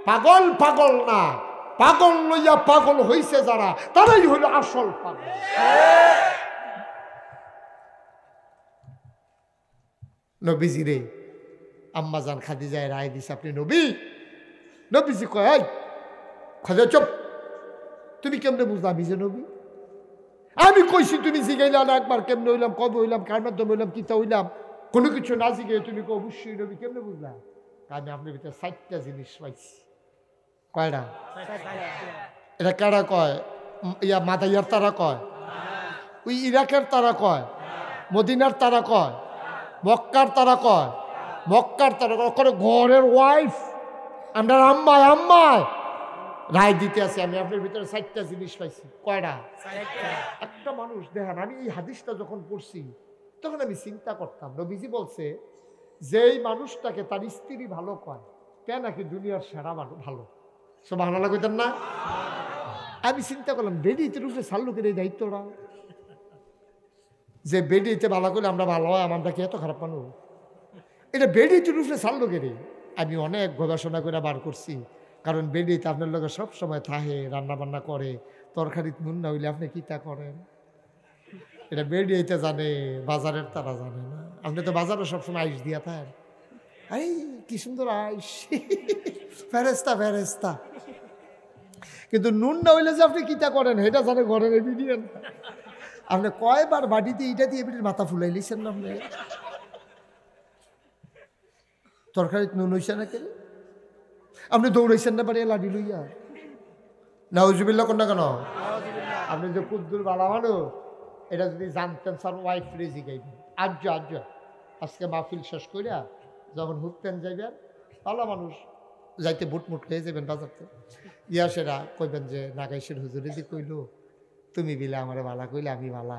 পাগল পাগল না, পাগল লইয়া পাগল হইছে যারা, তারাই হলো আসল পাগল। নবীজি রে আম্মাজান খাদিজায় রায় দিছে, আপনি নবী। নবীজি কয়, খাদিজা চুপ, তুমি কেমনে বুঝলা আমি যে নবী? আমি কইছি তুমি জিগাইলা না একবার, কেমনে হইলাম, কবে হইলাম, কার মাধ্যমে হইলাম, কিতা হইলাম, কোনো কিছু না জিগে তুমি অবশ্যই নবী, কেমনে বুঝলা? আমি আপনার ভিতরে 4টা জিনিস পাইছি। কয়টা? এটা কারা কয়? ইয়া মাদাইয়ার তারা কয়, ওই ইরাকের তারা কয়, মদিনার তারা কয়, মক্কার তারা কয়, মক্কার তারা করে ঘরের ওয়াইফ আমরা আম্মায় আম্মায় রায় দিতে আছে। আমি আপনার ভিতরে 4টা জিনিস পাইছি। কয়টা? একটা মানুষ দেখেন, আমি এই হাদিসটা যখন পড়ছি তখন আমি চিন্তা করতাম, নবীজি বলছে যেই মানুষটাকে তার স্ত্রী ভালো কয়, কেন নাকি দুনিয়ার সেরা ভালো। সুবহানাল্লাহ কইতেন না? আমি চিন্তা করলাম, বেডিতে রূপে সাল্লুকের এই দায়িত্বটা, যে বেডিতে ভালো করলে আমরা ভালো হয়, আমরা কি এত খারাপ মানুষ? এটা বেডিতে রূপে সাল্লুকের। আমি অনেক গবেষণা করে বার করছি, কারণ বেডিতে আপনার লোক সবসময় থাহে, রান্না বান্না করে, তরকারিতে নুন না হইলে আপনি কিতা করেন, এটা বেডিতে জানে, বাজারের তারা জানে না। আপনি তো বাজারে সবসময় আইস দিয়া থাকেন, এই কি সুন্দর আইস, ফেরেস্তা ফেরেস্তা, কিন্তু নুন না হইলে যে আপনি কিতা করেন এটা জানে ঘরের বিডিয়ে। আপনি কয়বার বাড়িতে ইটা দিয়ে বিটির মাথা ফুলাই লিছেন না? আপনি তরকারিতে নুন হইছে না কেন? আপনি দৌড়াইছেন না বাড়ি লাডি লইয়া? নাউজুবিল্লাহ কোন না কেন? আপনি যে কুদ্দুর বালা মানুষ, এটা যদি জানতেন স্যার ওয়াইফ রেজি গাইবেন। আজ আজকে মাহফিল শেষ করিয়া যখন হুকতেন যাইবেন, ভালো মানুষ যাইতে বুটমুট হয়ে যাবেন বাজারতে, ইয়া সেরা কইবেন যে নাগাইশের হুজুরে যে কইল তুমি বিলে আমার বালা কইলে আমি বালা,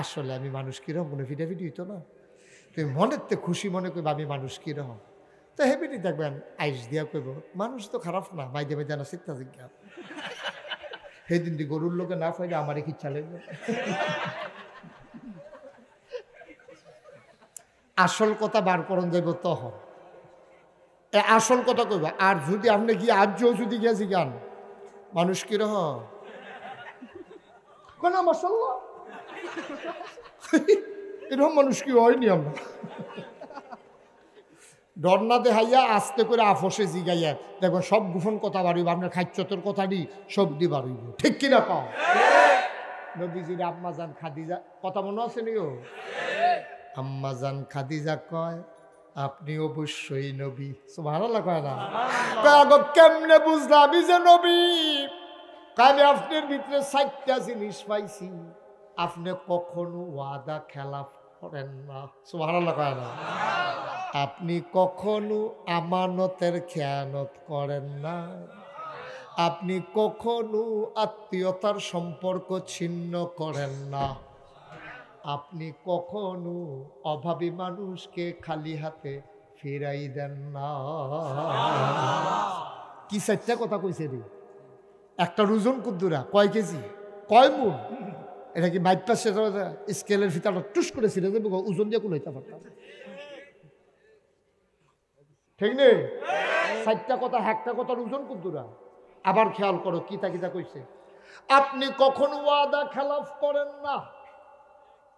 আসলে আমি মানুষ কিরকম, কোনো ফিটাফিটি হইতো না, তুমি মনের তে খুশি মনে কইবা আমি মানুষ কিরকম, তো হেবিটি দেখবেন আইস দিয়া কইব মানুষ তো খারাপ না, মাইদে মাইদে না শিখতা জিজ্ঞা, সেই দিন গরুর লোকে না ফাইলে আমার কি চালে। আসল কথা বার করন যাইব তখন আসল কথা কইবা। আর যদি আপনি কি আজও যদি গেছি গান মানুষ কিরকম কেন মাশাআল্লাহ, এরকম মানুষ কি হয়নি আমরা। ডরনা দেখাইয়া আস্তে করে আফসে জিগাইয়া দেখো সব গোপন কথা বাড়িব, আপনার খাচ্যতর কথা নি সব দি বাড়িব, ঠিক কিনা পাও? নবীজির আম্মাজান খাদিজা কথা মনে আছে নিও? আম্মাজান খাদিজা কয় আপনি অবশ্যই নবী। সুবহানাল্লাহ কয় না? কেমনে বুঝলাম আমি যে নবী? আমি আপনার ভিতরে 4টা জিনিস পাইছি, আপনি কখনো ওয়াদা খেলাফ করেন না। সুবহানাল্লাহ কয় না? আপনি কখনো আমানতের খেয়ানত করেন না, আপনি কখনো আত্মীয়তার সম্পর্ক ছিন্ন করেন না, আপনি কখনো অভাবী মানুষকে খালি হাতে ফিরাই দেন না। কি 4টা কথা কইছে রে? একটা ওজন কুদ্দুরা কয় কেজি, কয় মুন, এটা কি বাইপাস স্কেলের ফিতাটা টুস করে ছিঁড়ে যাবে, ওজন দিয়ে কোনো হইতে পারতাম, ঠিক নেই? 4টা কথা, একটা কথার ওজন কুদ্দুরা। আবার খেয়াল করো কিতা কিতা কইছে, আপনি কখনো ওয়াদা খেলাফ করেন না,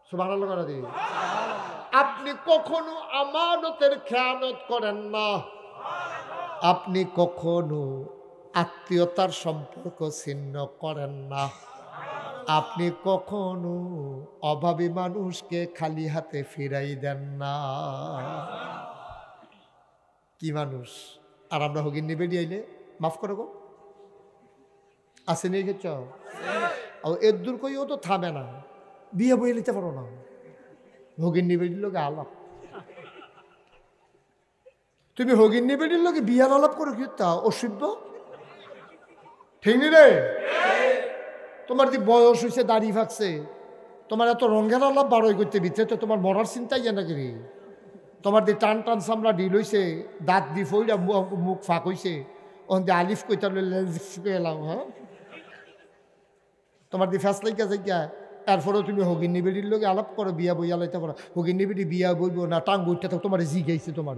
সুবহানাল্লাহ করে দিই, আপনি কখনো আমানতের খেয়ানত করেন না, আপনি কখনো আত্মীয়তার সম্পর্ক ছিন্ন করেন না, আপনি কখনো অভাবী মানুষকে খালি হাতে ফিরাই দেন না। কি মানুষ! আর আমরা হগিন নিবে আইলে মাফ করো গো, আসে নিয়ে গেছ এর দূর কইও তো থামে না, বিয়ে বইয়ে নিতে পারো না, হগিন নিবেদির লোকে আলাপ, তুমি হগিন নিবেদির লোকে বিয়ার আলাপ করো কি তা অসভ্য, ঠিক নি রে? তোমার যে বয়স হয়েছে, দাড়ি ফাঁকছে, তোমার এত রঙের আলাপ বারোই করতে ভিতরে তো তোমার মরার চিন্তাই জানা করি, তোমার দিয়ে টান টান চামড়া ঢিল হয়েছে, দাঁত দি ফইরা মুখ ফাঁক হয়েছে, ওখান দিয়ে আলিফ কইতা এলাম, হ্যাঁ তোমার দিয়ে ফ্যাস লাইকা যাইয়া, এরপরেও তুমি হগিন নিবেদির লোকে আলাপ করো, বিয়া বইয়া লাইতে পারো, হগিন নিবেদি বিয়া বইব না, টাং বইটা থাক তোমার জি গাইছে, তোমার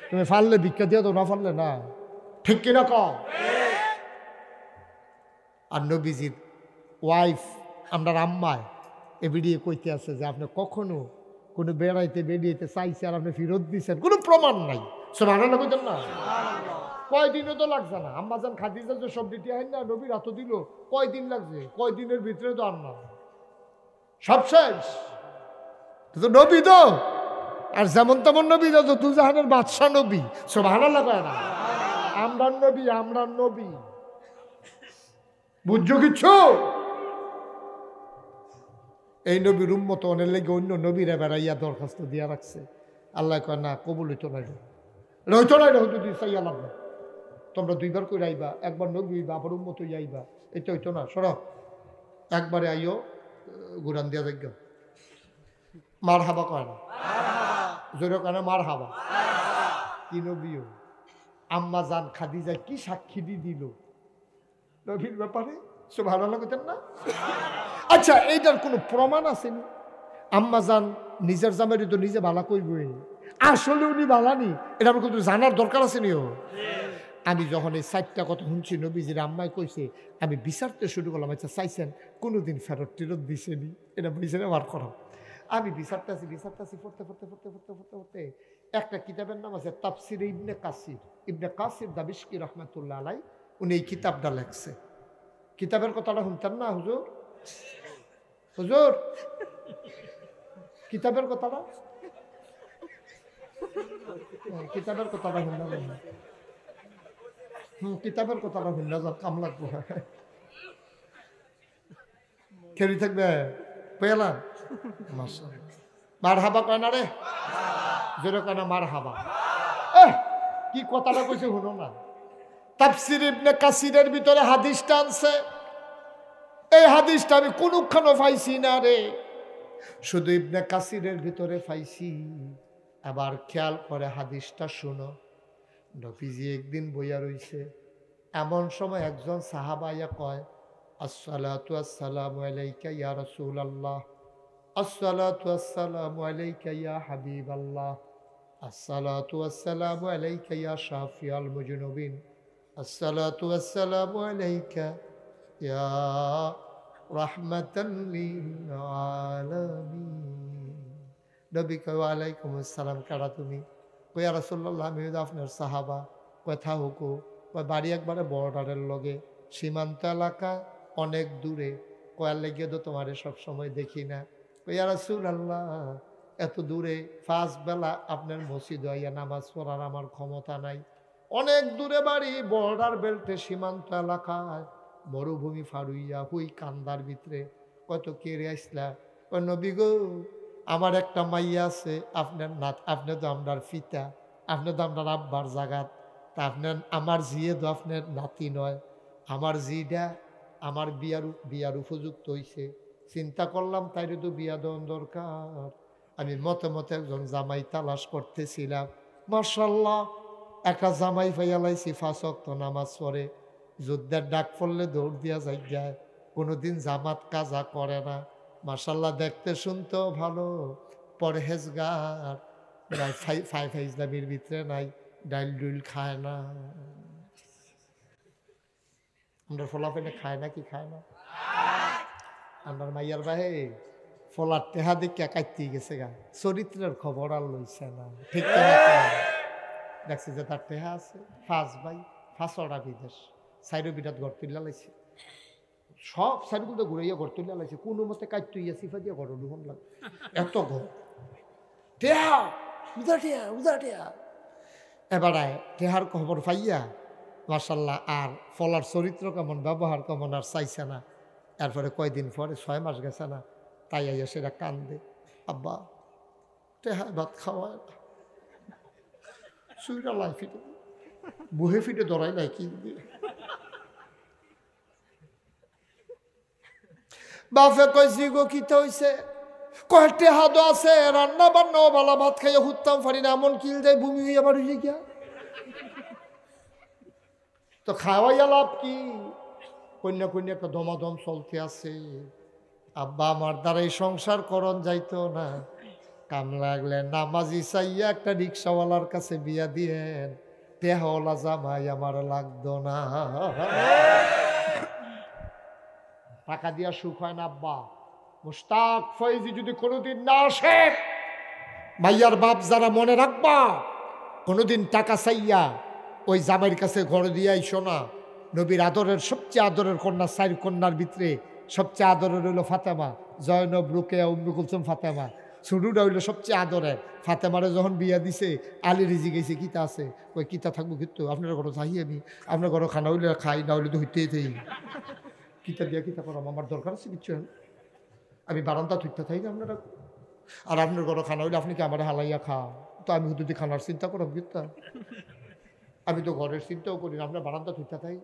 তুমি ফাললে ভিক্ষা দিয়া তো, না ফাললে না, ঠিক কিনা কও? আর নবীজির ওয়াইফ আমরা আম্মায় এ ভিডিও কইতে আছে যে আপনি কখনো কোনো বেড়াইতে বেরিয়েতে চাইছে আর আপনি ফেরত দিচ্ছেন, কোনো প্রমাণ নাই। সুবহানাল্লাহ কইতেন না? কয়দিনও তো লাগছে না। আম্মাজান খাদিজা যে শব্দটি হয় না নবীর হাত দিল, কয়দিন লাগছে? কয়দিনের ভিতরে তো আর না, সব শেষ। তো নবী তো আর যেমন তেমন নবী তো দুজাহানের বাদশাহ নবী। সুবহানাল্লাহ কয় না? আমরা নবী, আমরা নবী, বুঝছো কিচ্ছু? এই নবীর উম্মত অনেক লেগে অন্য নবীরা বেড়াইয়া দরখাস্ত দিয়া রাখছে। আল্লাহ কয় না, কবুল হইতো না, হইতো না, হইতো চাইয়া লাভ না। তোমরা দুইবার করে আইবা, একবার নবী হইবা, আবার উম্মত হইয়া আইবা, এটা হইতো না। সর একবারে আইও, গুরান দিয়া যাইগ। মার হাবা কয় না, জোরে কয় না মার হাবা। কি নবীও আম্মা জান খাদিজা কি সাক্ষী দিল নবীর ব্যাপারে। সুবহানাল্লাহ কইতেন না? আচ্ছা, এইটার কোনো প্রমাণ আসেনি? আম্মা জান নিজের জামাইরে তো নিজে ভালা কইবই, আসলে উনি ভালানি, এটা আমার কিন্তু জানার দরকার আসেনি। আমি যখন এই 4টা কথা শুনছি নবীজির আম্মাই কইছে, আমি বিচারতে শুরু করলাম। আচ্ছা চাইছেন কোনোদিন ফেরত টেরত দিছেনি? এটা বুঝে বার করা। আমি বিচারতে আছি পড়তে পড়তে পড়তে পড়তে পড়তে পড়তে একটা কিতাবের নাম আছে তাফসিরে ইবনে কাসির। ইবনে কাসির দামিশকি রহমাতুল্লাহ আলাই, উনি এই কিতাবটা লেখছে। কিতাবের কথাটা শুনতেন না হুজুর? হুজুর কিতাবের কথাটা, কিতাবের কথাটা শুনলাম। কিতাবের কথাটা শুনলা যা কাম লাগবো। খেলি থাকবে পেলাম। মার হাবা কয় না রে, জোরে কয় না মার হাবা। কি কথাটা কইছে শুনো না। তাফসির ইবনে কাসিরের ভিতরে হাদিসটা আনছে। এই হাদিসটা আমি কোনখানে পাইছি না রে, শুধু ইবনে কাসিরের ভিতরে পাইছি। আবার খেয়াল করে হাদিসটা শুনো। নবীজি একদিন বইয়া রইছে, এমন সময় একজন সাহাবা আইয়া কয়, আসসালাতু আসসালামু আলাইকা ইয়া রাসূলুল্লাহ, আসসালাতু আসসালামু আলাইকা ইয়া হাবিবাল্লাহ, আসসালাতু আসসালামু আলাইকা ইয়া শাফিয়াল মুজনুবিন, আসসালাতু আসসালামু আলাইকা ইয়া রাহমাতাল লিল আলামিন। নবী কয় ওয়ালাইকুম আসসালাম, কারা তুমি? কই ইয়া রাসূলুল্লাহ, আমি আপনার সাহাবা। কথা হুকু? কয় বাড়ি একবারে বর্ডারের লগে, সীমান্ত এলাকা, অনেক দূরে। কয়ার লেগে তো তোমারে সবসময় দেখি না। কই ইয়া রাসূলুল্লাহ, এত দূরে 5 বেলা আপনার মসজিদ হইয়া নামাজ পড়ার আমার ক্ষমতা নাই। অনেক দূরে বাড়ি, বর্ডার বেল্টে, সীমান্ত এলাকায়, মরুভূমি ফারুইয়া হুই কান্দার ভিতরে। কত কেড়ে আসলা? কয় নবী গো, আমার একটা মাইয়া আছে, আপনার নাত, আপনি তো আমরার ফিতা, আপনি তো আপনার আব্বার জাগাত, তা আপনার আমার জিয়ে তো আপনার নাতি নয়। আমার জিটা আমার বিয়ার উপযুক্ত হইছে। চিন্তা করলাম তাইরে তো বিয়া দেওয়ার দরকার। আমি মতে মতে একজন জামাই তালাশ করতেছিলাম। মাশাআল্লাহ, একটা জামাই পাইয়া লাইছি, 5 ওয়াক্ত নামাজ পড়ে, যুদ্ধের ডাক পড়লে দৌড় দিয়া যায়, কোনোদিন জামাত কাজা করে না। মাশাআল্লাহ, দেখতে শুনতেও ভালো, পরহেজগার, ফাইজলামির ভিতরে নাই, ডাইল ডুইল খায় না। আমরা ফলাফেনে খায় না কি খায় না? আমার মাইয়ার বাহে ফলার টেহা দেখে কাটতে গেছে গা, চরিত্রের খবর আর লইছে না। ঠিক দেখছে যে তার টেহা আছে, 5 ভাই, 5টা বিদেশ, সাইডো বিরাট ঘর তুলিয়া লাইছে, সব সাইডগুলো ঘুরাইয়া ঘর তুলিয়া লাইছে, কোনো মতে কাটতে ইয়া সিফা দিয়ে ঘর ঢুকন লাগে, এত ঘর টেহা, উদা টেহা। এবারে টেহার খবর পাইয়া মাশাআল্লাহ আর ফলার চরিত্র কেমন, ব্যবহার কেমন আর চাইছে না। এরপরে কয়দিন পরে, 6 মাস গেছে না, তাই আইয়া সেটা কান্দে, আব্বা টেহা ভাত খাওয়ায় না, সুইরা লাই ফিটে, বুহে ফিটে ধরাই নাই কি দিয়ে। বাপে কইছি গো কিতে হইছে? কয় টেহা তো আছে, রান্না বান্নাও ভালো, ভাত খাইয়া হুত্তাম পারি না, এমন কিল যায় বমি হইয়া বাড়ি গিয়া, তো খাওয়াইয়া লাভ কি? কন্যা কন্যা একটা দমাদম চলতে আছে। আব্বা আমার দ্বারাই সংসার করণ যাইতো না, কাম লাগলে নামাজি চাইয়া একটা রিক্সাওয়ালার কাছে বিয়া দিয়েন, টেহাওয়ালা জামাই আমার লাগতো না। টাকা দিয়া সুখ হয় না আব্বা। মুশতাক ফয়েজি যদি কোনোদিন না আসে, মাইয়ার বাপ যারা মনে রাখবা, কোনোদিন টাকা চাইয়া ওই জামাইয়ের কাছে ঘর দিয়ে আইসো না। নবীর আদরের সবচেয়ে আদরের কন্যা, 4 কন্যার ভিতরে সবচেয়ে আদরের হইল ফাতেমা, জয়নব, রুকেয়া, উম্মে কুলসুম, ফাতেমা। ছোটুটা হইল সবচেয়ে আদরের। ফাতেমারে যখন বিয়া দিছে, আলী রিজি গেছে, কিতা আছে? ওই কিতা থাকবো কিন্তু আপনার ঘরে চাই, আমি আপনার ঘরে খানা হইলে খাই, না হইলে তো হইতেই থাই। কিতা দিয়া কিতা করাম, আমার দরকার আছে কিচ্ছু। আমি বারান্দা থুইতে থাই না আপনারা, আর আপনার ঘরে খানা হইলে আপনি কি আমার হালাইয়া খা? তো আমি যদি খানার চিন্তা করব কিতা? আমি তো ঘরের চিন্তাও করি না, আপনার বারান্দা থুইতে থাই।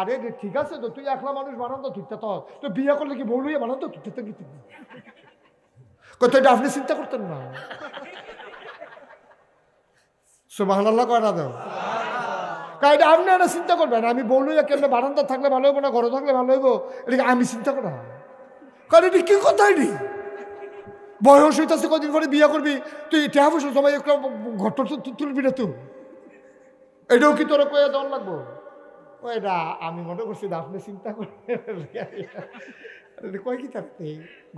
আরে ঠিক আছে তো, তুই একলা মানুষ বারান্দা থুইতে তো বিয়ে করলে কি বউ লইয়া বারান্দা থুইতে থাকি? এটা আপনি চিন্তা করতেন না? সুবহানাল্লাহ কয় না দাও। এটা আপনি এটা চিন্তা করবেন, আমি বউ লইয়া কেমনে বারান্দা থাকলে ভালো হইব না ঘরে থাকলে ভালো হইব, এটা আমি চিন্তা করা। কারণ এটি কি কথা? এটি বয়স হইতেছে, কদিন পরে বিয়ে করবি, তুই টেহা পয়সা সবাই একটা ঘর তুলবি না তুই? এটাও কি তোরা কয়ে দেওয়ার লাগবো? ওইটা আমি মনে করছি আপনি চিন্তা করে কয় কি থাকতে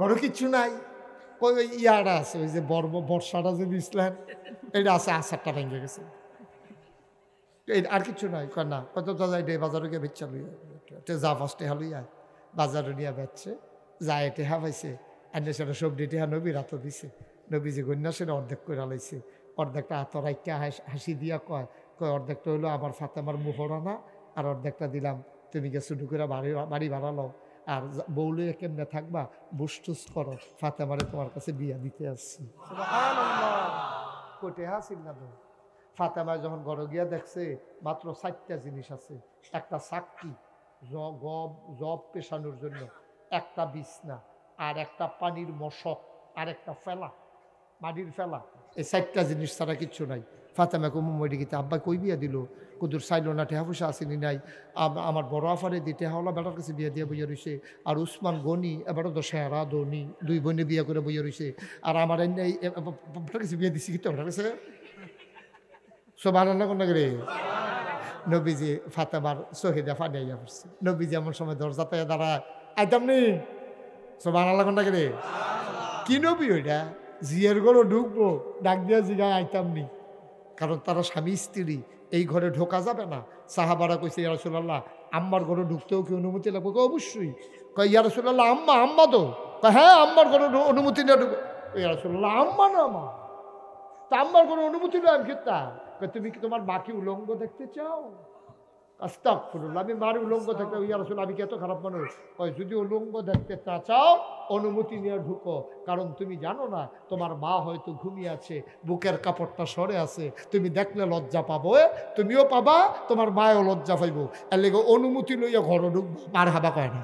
ঘরে কিচ্ছু নাই। ওই ইয়াটা আছে, ওই যে বর্ষাটা যে দিছিলেন, এটা আছে, আচারটা ভেঙে গেছে, আর কিচ্ছু নাই। কয় না, কত দাদা এটা বাজারে গিয়ে বেচা লইয়া যা ফার্স্টে হালুইয়া বাজারে নিয়ে বেচছে, যায় টেহা পাইছে, আর সেটা সবজি টেহা নবীর হাতও দিছে। নবী যে গন্যা সেটা অর্ধেক করে লাইছে, অর্ধেকটা হাত রাইকা হাসি দিয়া কয় অর্ধেকটা হইলো আমার ফাতেমার মুহরানা, আর অর্ধেকটা দিলাম তুমি গিয়ে শুধু করে বাড়ি ভাড়ালো, আর বউলে কেমনে থাকবা, বুসটুস করো, ফাতেমারে তোমার কাছে বিয়া দিতে আসছি। কোটে হাসিল না তো। ফাতেমা যখন ঘরে গিয়া দেখছে মাত্র 4টা জিনিস আছে, একটা চাকরি জব পেশানোর জন্য, একটা বিছনা, আর একটা পানির মশক, আর একটা ফেলা, মাটির ফেলা। এই 4টা জিনিস ছাড়া কিচ্ছু নাই। ফাতেমা কুমুমরি গীতে আব্বা কই বিয়া দিল, কুদুর চাইল না, টেহা পয়সা আসেনি নাই। আমার বড় আফারে দি টেহাওয়ালা বেটার কাছে বিয়া দিয়ে বইয়া রয়েছে, আর উসমান গনি এবারও তো সেহারা ধনী, 2 বোনে বিয়া করে বইয়া রয়েছে, আর আমার বেটার কাছে বিয়া দিছি কিন্তু বেটার কাছে সব আনন্দ কোন করে। নবীজি ফাতেমার শহীদা ফানিয়া পড়ছে। নবীজি এমন সময় দরজাতে দাঁড়ায়, আইতাম নি, সব আনন্দ কোন করে। কি নবী ওইটা? জিয়ের ঘরে ঢুকবো, ডাক দিয়া জিগা আইতাম নি, কারণ তারা স্বামী স্ত্রী, এই ঘরে ঢোকা যাবে না। সাহাবারা কইছে ইয়া রাসূলুল্লাহ, আম্মার ঘরে ঢুকতেও কি অনুমতি লাগবে? অবশ্যই। কয় ইয়া রাসূলুল্লাহ, আম্মা তো? হ্যাঁ, আম্মার ঘরে অনুমতি না ঢুকবে। ইয়া রাসূলুল্লাহ, আম্মা না মা? তা আম্মার ঘরে অনুমতি নয় আমি খেতা। তুমি কি তোমার বাকি উলঙ্গ দেখতে চাও? আস্তাগফিরুল্লাহ, আমি মার উলঙ্গ দেখতে? ইয়া রাসূলুল্লাহ, আমি কি এত খারাপ মানুষ? কয় যদি উলঙ্গ দেখতে না চাও, অনুমতি নিয়ে ঢুকো, কারণ তুমি জানো না তোমার মা হয়তো ঘুমিয়ে আছে, বুকের কাপড়টা সরে আছে, তুমি দেখলে লজ্জা পাবো, তুমিও পাবা, তোমার মায়ও লজ্জা পাইব, এর লেগে অনুমতি লইয়া ঘরে ঢুকবো। মার হাবা কয় না,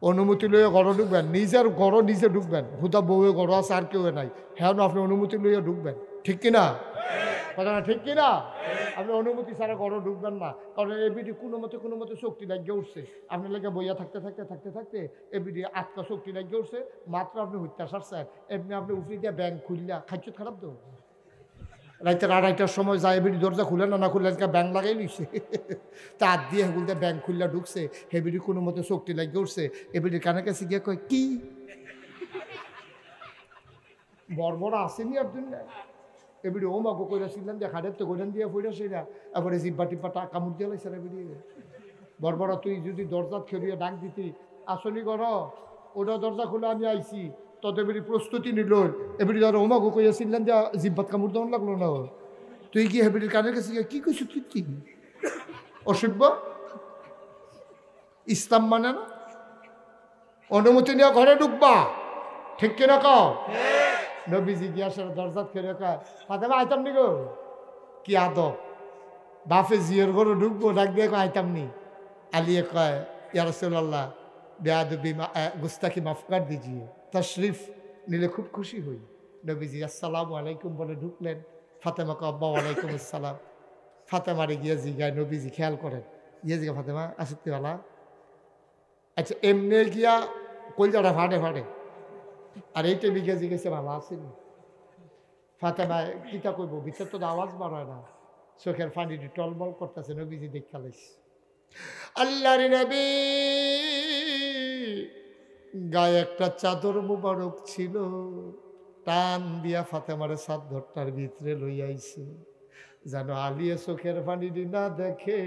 অনুমতি লইয়া ঘরে ঢুকবেন, নিজের ঘর নিজে ঢুকবেন। হুদা বউয়ে ঘর আছে, আর কেউ নাই, হ্যাঁ না আপনি অনুমতি লইয়া ঢুকবেন, ঠিক কিনা? কথা না ঠিক কিনা? আপনি অনুমতি ছাড়া ঘরে ঢুকবেন না, কারণ এবিডি কোনো মতে শক্তি লাগিয়ে উঠছে, আপনার লেগে বইয়া থাকতে এবিডি আটকা শক্তি লাগিয়ে উঠছে, মাত্র আপনি হত্যা সারছেন, এমনি আপনি উফরি দিয়ে ব্যাংক খুললা খাইছ খারাপ তো। রাইতের 2:30টার সময় যায়, এবিডি দরজা খুলে না খুলে ব্যাংক লাগাই নিচ্ছে, তা হাত দিয়ে হেগুলতে ব্যাংক খুললা ঢুকছে, হেবিডি কোনো মতে শক্তি লাগিয়ে উঠছে, এবিডির কানে কাছে গিয়ে কয় কি বড় আসেনি আর দিন। এবিডি ও মাগো কইরাছিলেন যে খাটের তো গোলেন দিয়ে পড়েছে না, তারপরে জিব্বা টিব্বা কামড় দিয়ে লাইছে এবিডি। বড় তুই যদি দরজা খেলিয়ে ডাক দিতি, আসলি কর ওটা দরজা খুলে আমি আইছি, তত এবিডি প্রস্তুতি নিল, এবিডি ধরো ও মাগো কইয়াছিলেন যে জিব্বাত কামড় দেওয়ান লাগলো না, তুই কি হেবিডির কানের কাছে কি কইছি? তুই অসভ্য। ইসলাম মানে না? অনুমতি নিয়ে ঘরে ঢুকবা, ঠিক কিনা কও? নবীজি গিয়াসের দরজাত খেলে কয় ফাতেমা আইতাম নি গো। কি আদব, বাপে জিয়ের ঘরে ঢুকবো, ডাক দিয়ে কয় আইতাম নি। আলিয়ে কয় ইয়া রাসূলুল্লাহ বেয়াদবি গুস্তাখি মাফ কর দিজিয়ে, তশরিফ নিলে খুব খুশি হই। নবীজি আসসালামু আলাইকুম বলে ঢুকলেন। ফাতেমা কয় আব্বা ওয়ালাইকুম আসসালাম। ফাতেমারে গিয়া জিগায়, নবীজি খেয়াল করেন, গিয়ে জিগা ফাতেমা আসক্তিওয়ালা, আচ্ছা এমনি গিয়া কলজাটা ফাটে, আর এইটা লিখে জিজ্ঞেসে ভালো আসেনি। ফাতেমা কিতা কইব, ভিতর তো আওয়াজ বার হয় না, চোখের পানি টলমল করতেছে। নবীজি দেখা লাইছে, আল্লাহর নবী গায়ে একটা চাদর মুবারক ছিল, টান দিয়া ফাতেমারে চাদরটার ভিতরে লইয়াইছে যেন আলিয়ে চোখের পানি না দেখে।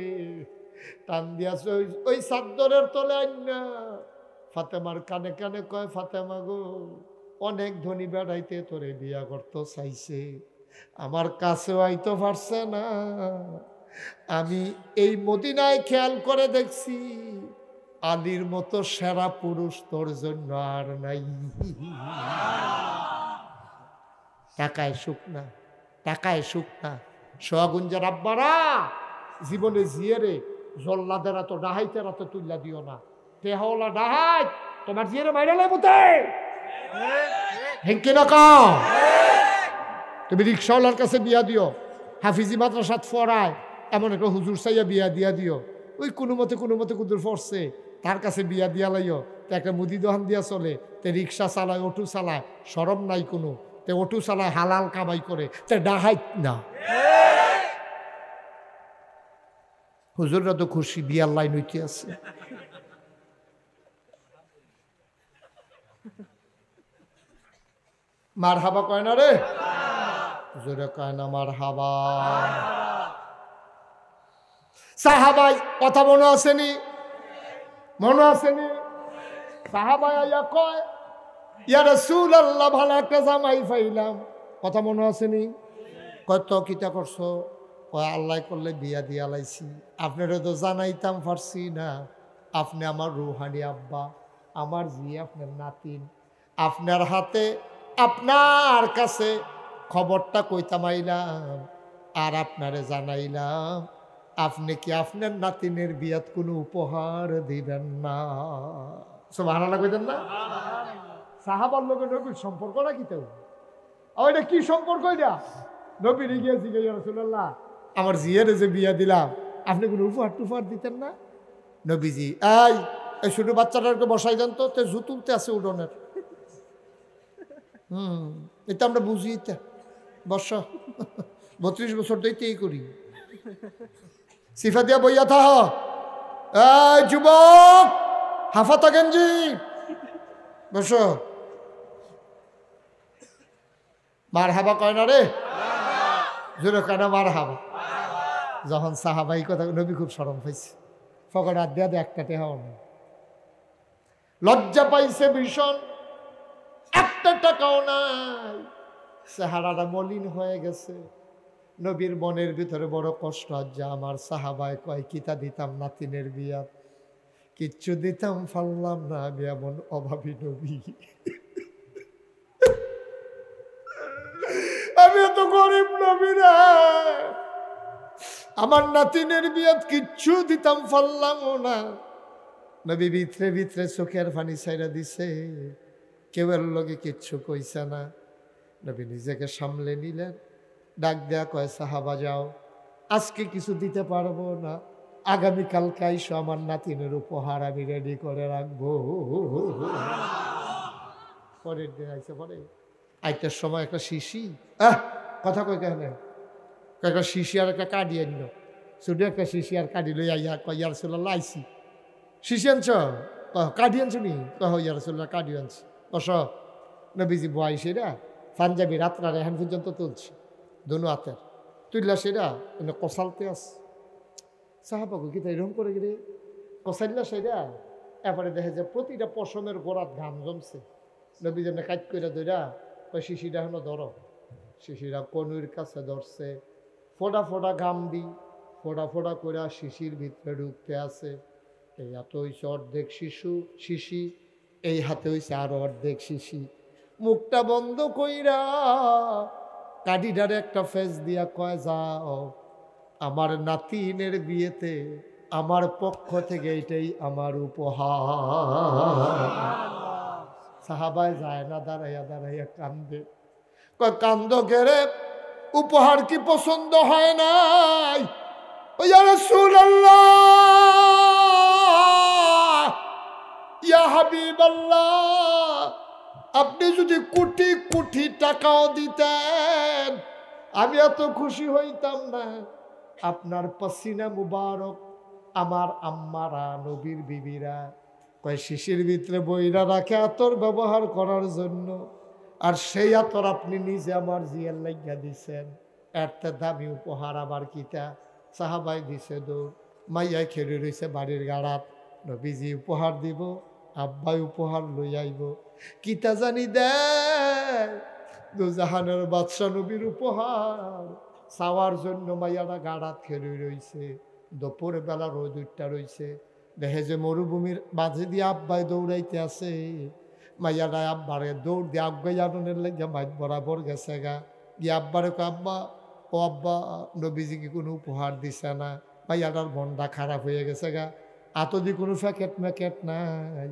টান দিয়া ওই চাদরের তলে আইনা ফাতেমার কানে কানে কয়, ফাতেমা গো, অনেক ধনী বেড়াইতে তোরে বিয়া করতে চাইছে, আমার কাছেও আইতে পারছে না। আমি এই মদিনায় খেয়াল করে দেখছি আলীর মতো সেরা পুরুষ তোর জন্য আর নাই। টাকায় সুখ না, টাকায় সুখ না। সোহাগুঞ্জের আব্বারা জীবনে জিয়েরে জল্লাদের তো ডাহাইতেরা তো তুল্লা দিও না। তেহলা ডাহাই তোমার জিয়েরে মাইরালে মতে হেঙ্কি না কাও। তুমি রিক্সাওয়ালার কাছে বিয়া দিও, হাফিজি মাদ্রাসাত ফরায় এমন একটা হুজুর চাইয়া বিয়া দিয়া দিও, ওই কোনো মতে কুদুর ফরছে তার কাছে বিয়া দিয়া লাইও। তো একটা মুদি দোকান দিয়া চলে, তে রিক্সা চালায়, অটো চালায়, সরম নাই কোনো, তে অটো চালায়, হালাল কামাই করে, তে ডাহাইত না। হুজুররা তো খুশি, বিয়ার লাইন হইতে আছে। মার হাবা কয় না রে, হুজুরে কয় না মার হাবা। সাহাবাই কথা মনে আসেনি? মনে আসেনি? সাহাবাই আইয়া কয়, ইয়া রাসূলুল্লাহ, ভালো একটা জামাই পাইলাম। কথা মনে আসেনি? কত কিতা করছো? কয় আল্লাহ করলে বিয়া দিয়া লাইছি। আপনারা তো জানাইতাম পারছি না, আপনি আমার রুহানি আব্বা, আমার জি আপনার নাতিন। আপনার হাতে, আপনার কাছে খবরটা কইতাম আইলাম, আর আপনারে জানাইলাম আপনি কি আপনার নাতিনের বিয়াত কোনো উপহার দিবেন না? সুবহানাল্লাহ কইতেন না? সাহাবার লোকের নবীর সম্পর্ক না কি? তো ওইটা কি সম্পর্ক? এটা নবীর গিয়ে জিজ্ঞেস, ইয়া রাসূলুল্লাহ, আমার জিয়ারে যে বিয়া দিলাম, আপনি কোনো উপহার টুফার দিতেন না? নবীজি, এই ছোট বাচ্চাটাকে বসাই দেন তো, তে জু তুলতে আছে উডনের। এটা আমরা বুঝি, বর্ষ 32 বছর দইতেই করি। সিফা দিয়া বইয়া থাহ, এই যুবক, হাফাতা গেঞ্জি বস। মার হাবা কয় না রে, জোরে কয় না মার হাবা। যখন সাহাবাই কথা, নবী খুব শরম পাইছে, ফকর হাত দিয়া একটা টেহাও না, লজ্জা পাইছে ভীষণ, একটা টাকাও নাই, চেহারাটা মলিন হয়ে গেছে। নবীর মনের ভিতরে বড় কষ্ট, যে আমার সাহাবায় কয় কিতা দিতাম নাতিনের বিয়া, কিচ্ছু দিতাম পারলাম না, আমি এমন অভাবী নবী, আমি এত গরিব নবী না, আমার নাতিনের বিয়াত কিচ্ছু দিতাম পারলাম না। নবী ভিতরে ভিতরে চোখের পানি ছাইরা দিছে, কেউ এর লগে কিচ্ছু কইছে না। নবী নিজেকে সামলে নিলেন, ডাক দেয়া কয়, সাহাবা যাও, আজকে কিছু দিতে পারবো না, আগামীকালকে আইসো, আমার নাতিনের উপহার আমি রেডি করে রাখবো। পরের দিন আইসে, পরে আইটার সময় একটা শিশি, কথা কই কেন, একটা শিশি আর একটা কাঠি আনল, শুধু একটা শিশি আর কাঠি লই আইয়া কয়, ইয়া রাসূলুল্লাহ আইসি। শিশি আনছ? কাঠি আনছো নি? ইয়া রাসূলুল্লাহ কাঠি আনছি। বস। নবীজি বয় সেরা পাঞ্জাবি রাত্রা এখন পর্যন্ত তুলছে, দোনো হাতের তুললা, সেরা কষালতে আস। সাহাবাগো কি তাই এরকম করে গেলে কষাইলা সেরা। এরপরে দেখে যে প্রতিটা পশমের গোড়াত ঘাম জমছে। নবী যেন কাজ করে ধরা ওই শিশিরা এখনো ধরো। শিশিরা কনুর কাছে ধরছে, ফোটা ফোটা ঘাম দি ফোটা ফোটা করে শিশির ভিতরে ঢুকতে আছে। এই হাতে হয়েছে অর্ধেক শিশি, এই হাতে হয়েছে আরো অর্ধেক শিশি। মুখটা বন্ধ কইরা কাঠিটারে একটা ফেস দিয়া কয়, যাও, আমার নাতিনের বিয়েতে আমার পক্ষ থেকে এটাই আমার উপহার। সাহাবায় যায় না, দাঁড়াইয়া দাঁড়াইয়া কান্দে। কয়, কান্দ কেরে, উপহার কি পছন্দ হয় নাই? ইয়া রাসূলুল্লাহ, ইয়া হাবিবাল্লাহ, আপনি যদি কোটি কোটি টাকাও দিতেন আমি এত খুশি হইতাম না। আপনার পসিনা মুবারক আমার আম্মারা নবীর বিবিরা কয় শিশির ভিতরে বইরা রাখে আতর ব্যবহার করার জন্য, আর সেই আতর আপনি নিজে আমার জিয়ার লাগিয়া দিছেন, এরতে দামি উপহার আবার কিতা। সাহাবাই দিছে দৌড়, মাইয়াই খেলে রয়েছে বাড়ির গাড়াত, নবীজি উপহার দিব, আব্বাই উপহার লই আইব, কিতা জানি দেয় দুজাহানের বাদশা নবীর উপহার চাওয়ার জন্য মাইয়ারা গাড়াত খেলে রয়েছে। দুপুর বেলা রোদ উঠটা রয়েছে, দেখে যে মরুভূমির মাঝে দিয়ে আব্বাই দৌড়াইতে আছে। মাইয়ারা আব্বারে দৌড় দিয়ে আব্বাই আননের লাগে মাইক বরাবর গেছে গা, গিয়ে আব্বারে কো আব্বা, ও আব্বা নবীজি কি কোনো উপহার দিছে না? মাইয়াটার মনটা খারাপ হয়ে গেছে গা, আতদি কোনো প্যাকেট ম্যাকেট নাই।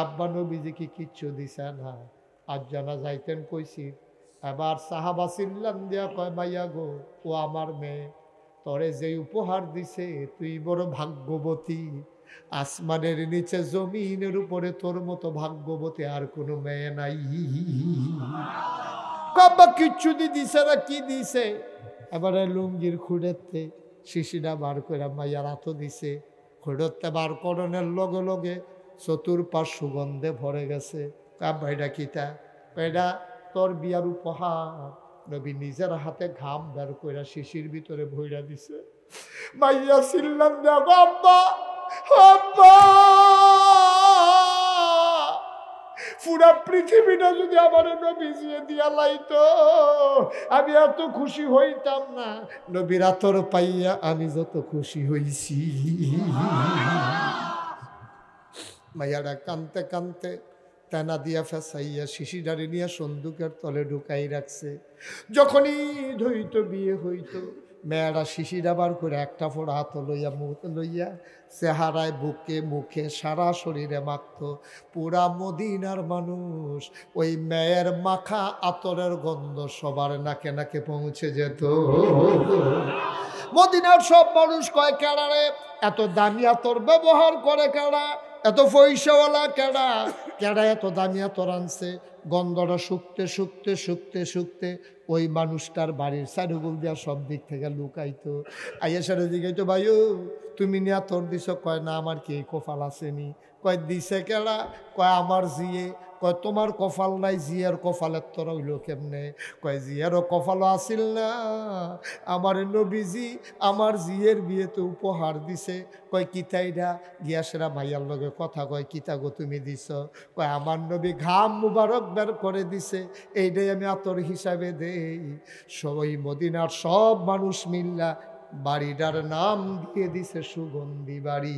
আব্বা নবীজি কি কিচ্ছু দিছে না, আজ জানা যাইতেন কইছি। এবার সাহাবা চিল্লান দিয়া কয় মাইয়া গো, ও আমার মেয়ে, তরে যে উপহার দিছে তুই বড় ভাগ্যবতী, আসমানের নিচে জমিনের উপরে তোর মতো ভাগ্যবতী আর কোনো মেয়ে নাই। আব্বা কিচ্ছু দিছে না, কি দিছে? এবারে লুঙ্গির খুঁড়েতে শিশিটা বার করে মাইয়ার হাত দিছে, খুঁড়তে বার করণের লগে লগে চতুর্পাশ সুগন্ধে ভরে গেছে। আব্বা এটা কিতা? এটা তোর বিয়ার উপহার। নবী নিজের হাতে ঘাম বের করে শিশির ভিতরে ভইরা দিছে। মাইয়া চিল্লান দেখো আব্বা, আব্বা, পুরা পৃথিবীটা যদি আমার নবীজিয়ে দিয়া লাইতো আমি এত খুশি হইতাম না। নবীর আতর পাইয়া আমি যত খুশি হইছি। মাইয়ারা কানতে কানতে টানা দিয়া ফেসাইয়া শিশিডারে নিয়ে সন্দুকের তলে ঢুকাই রাখছে। যখনই হইতো বিয়ে হইতো, মেয়েরা শিশিরা বার করে একটা ফোড়া হাত লইয়া মুখ লইয়া চেহারায় বুকে মুখে সারা শরীরে মাখত। পুরা মদিনার মানুষ ওই মেয়ের মাখা আতরের গন্ধ সবার নাকে নাকে পৌঁছে যেত। মদিনার সব মানুষ কয় কেডারে এত দামি আতর ব্যবহার করে, কেডা এত পয়সাওয়ালা, কেডা কেডা এত দামি আতর আনছে। গন্ধটা শুকতে শুকতে শুকতে শুকতে ওই মানুষটার বাড়ির সাইডগুল দিয়া সব দিক থেকে লুকাইতো। আইয়া সারে জিগাইতো, ভাইও তুমি নিয়ে আতর দিছ? কয় না, আমার কি কপাল আসেনি। কয় দিছে কেডা? কয় আমার জিয়ে। কয় তোমার কপাল নাই, জিয়ার কপালের তোরা হইল কেমনে? কয় জিয়ারও কপালও আসিল না, আমার নবীজি আমার জিয়ের বিয়েতে উপহার দিছে। কয় কিতাইরা? গিয়াসেরা ভাইয়ার লগে কথা কয়, কিতা গো তুমি দিছ? কয় আমার নবী ঘাম মুবারক বের করে দিছে, এইটাই আমি আতর হিসাবে দেই। সবাই মদিনার সব মানুষ মিল্লা বাড়িটার নাম দিয়ে দিছে সুগন্ধি বাড়ি।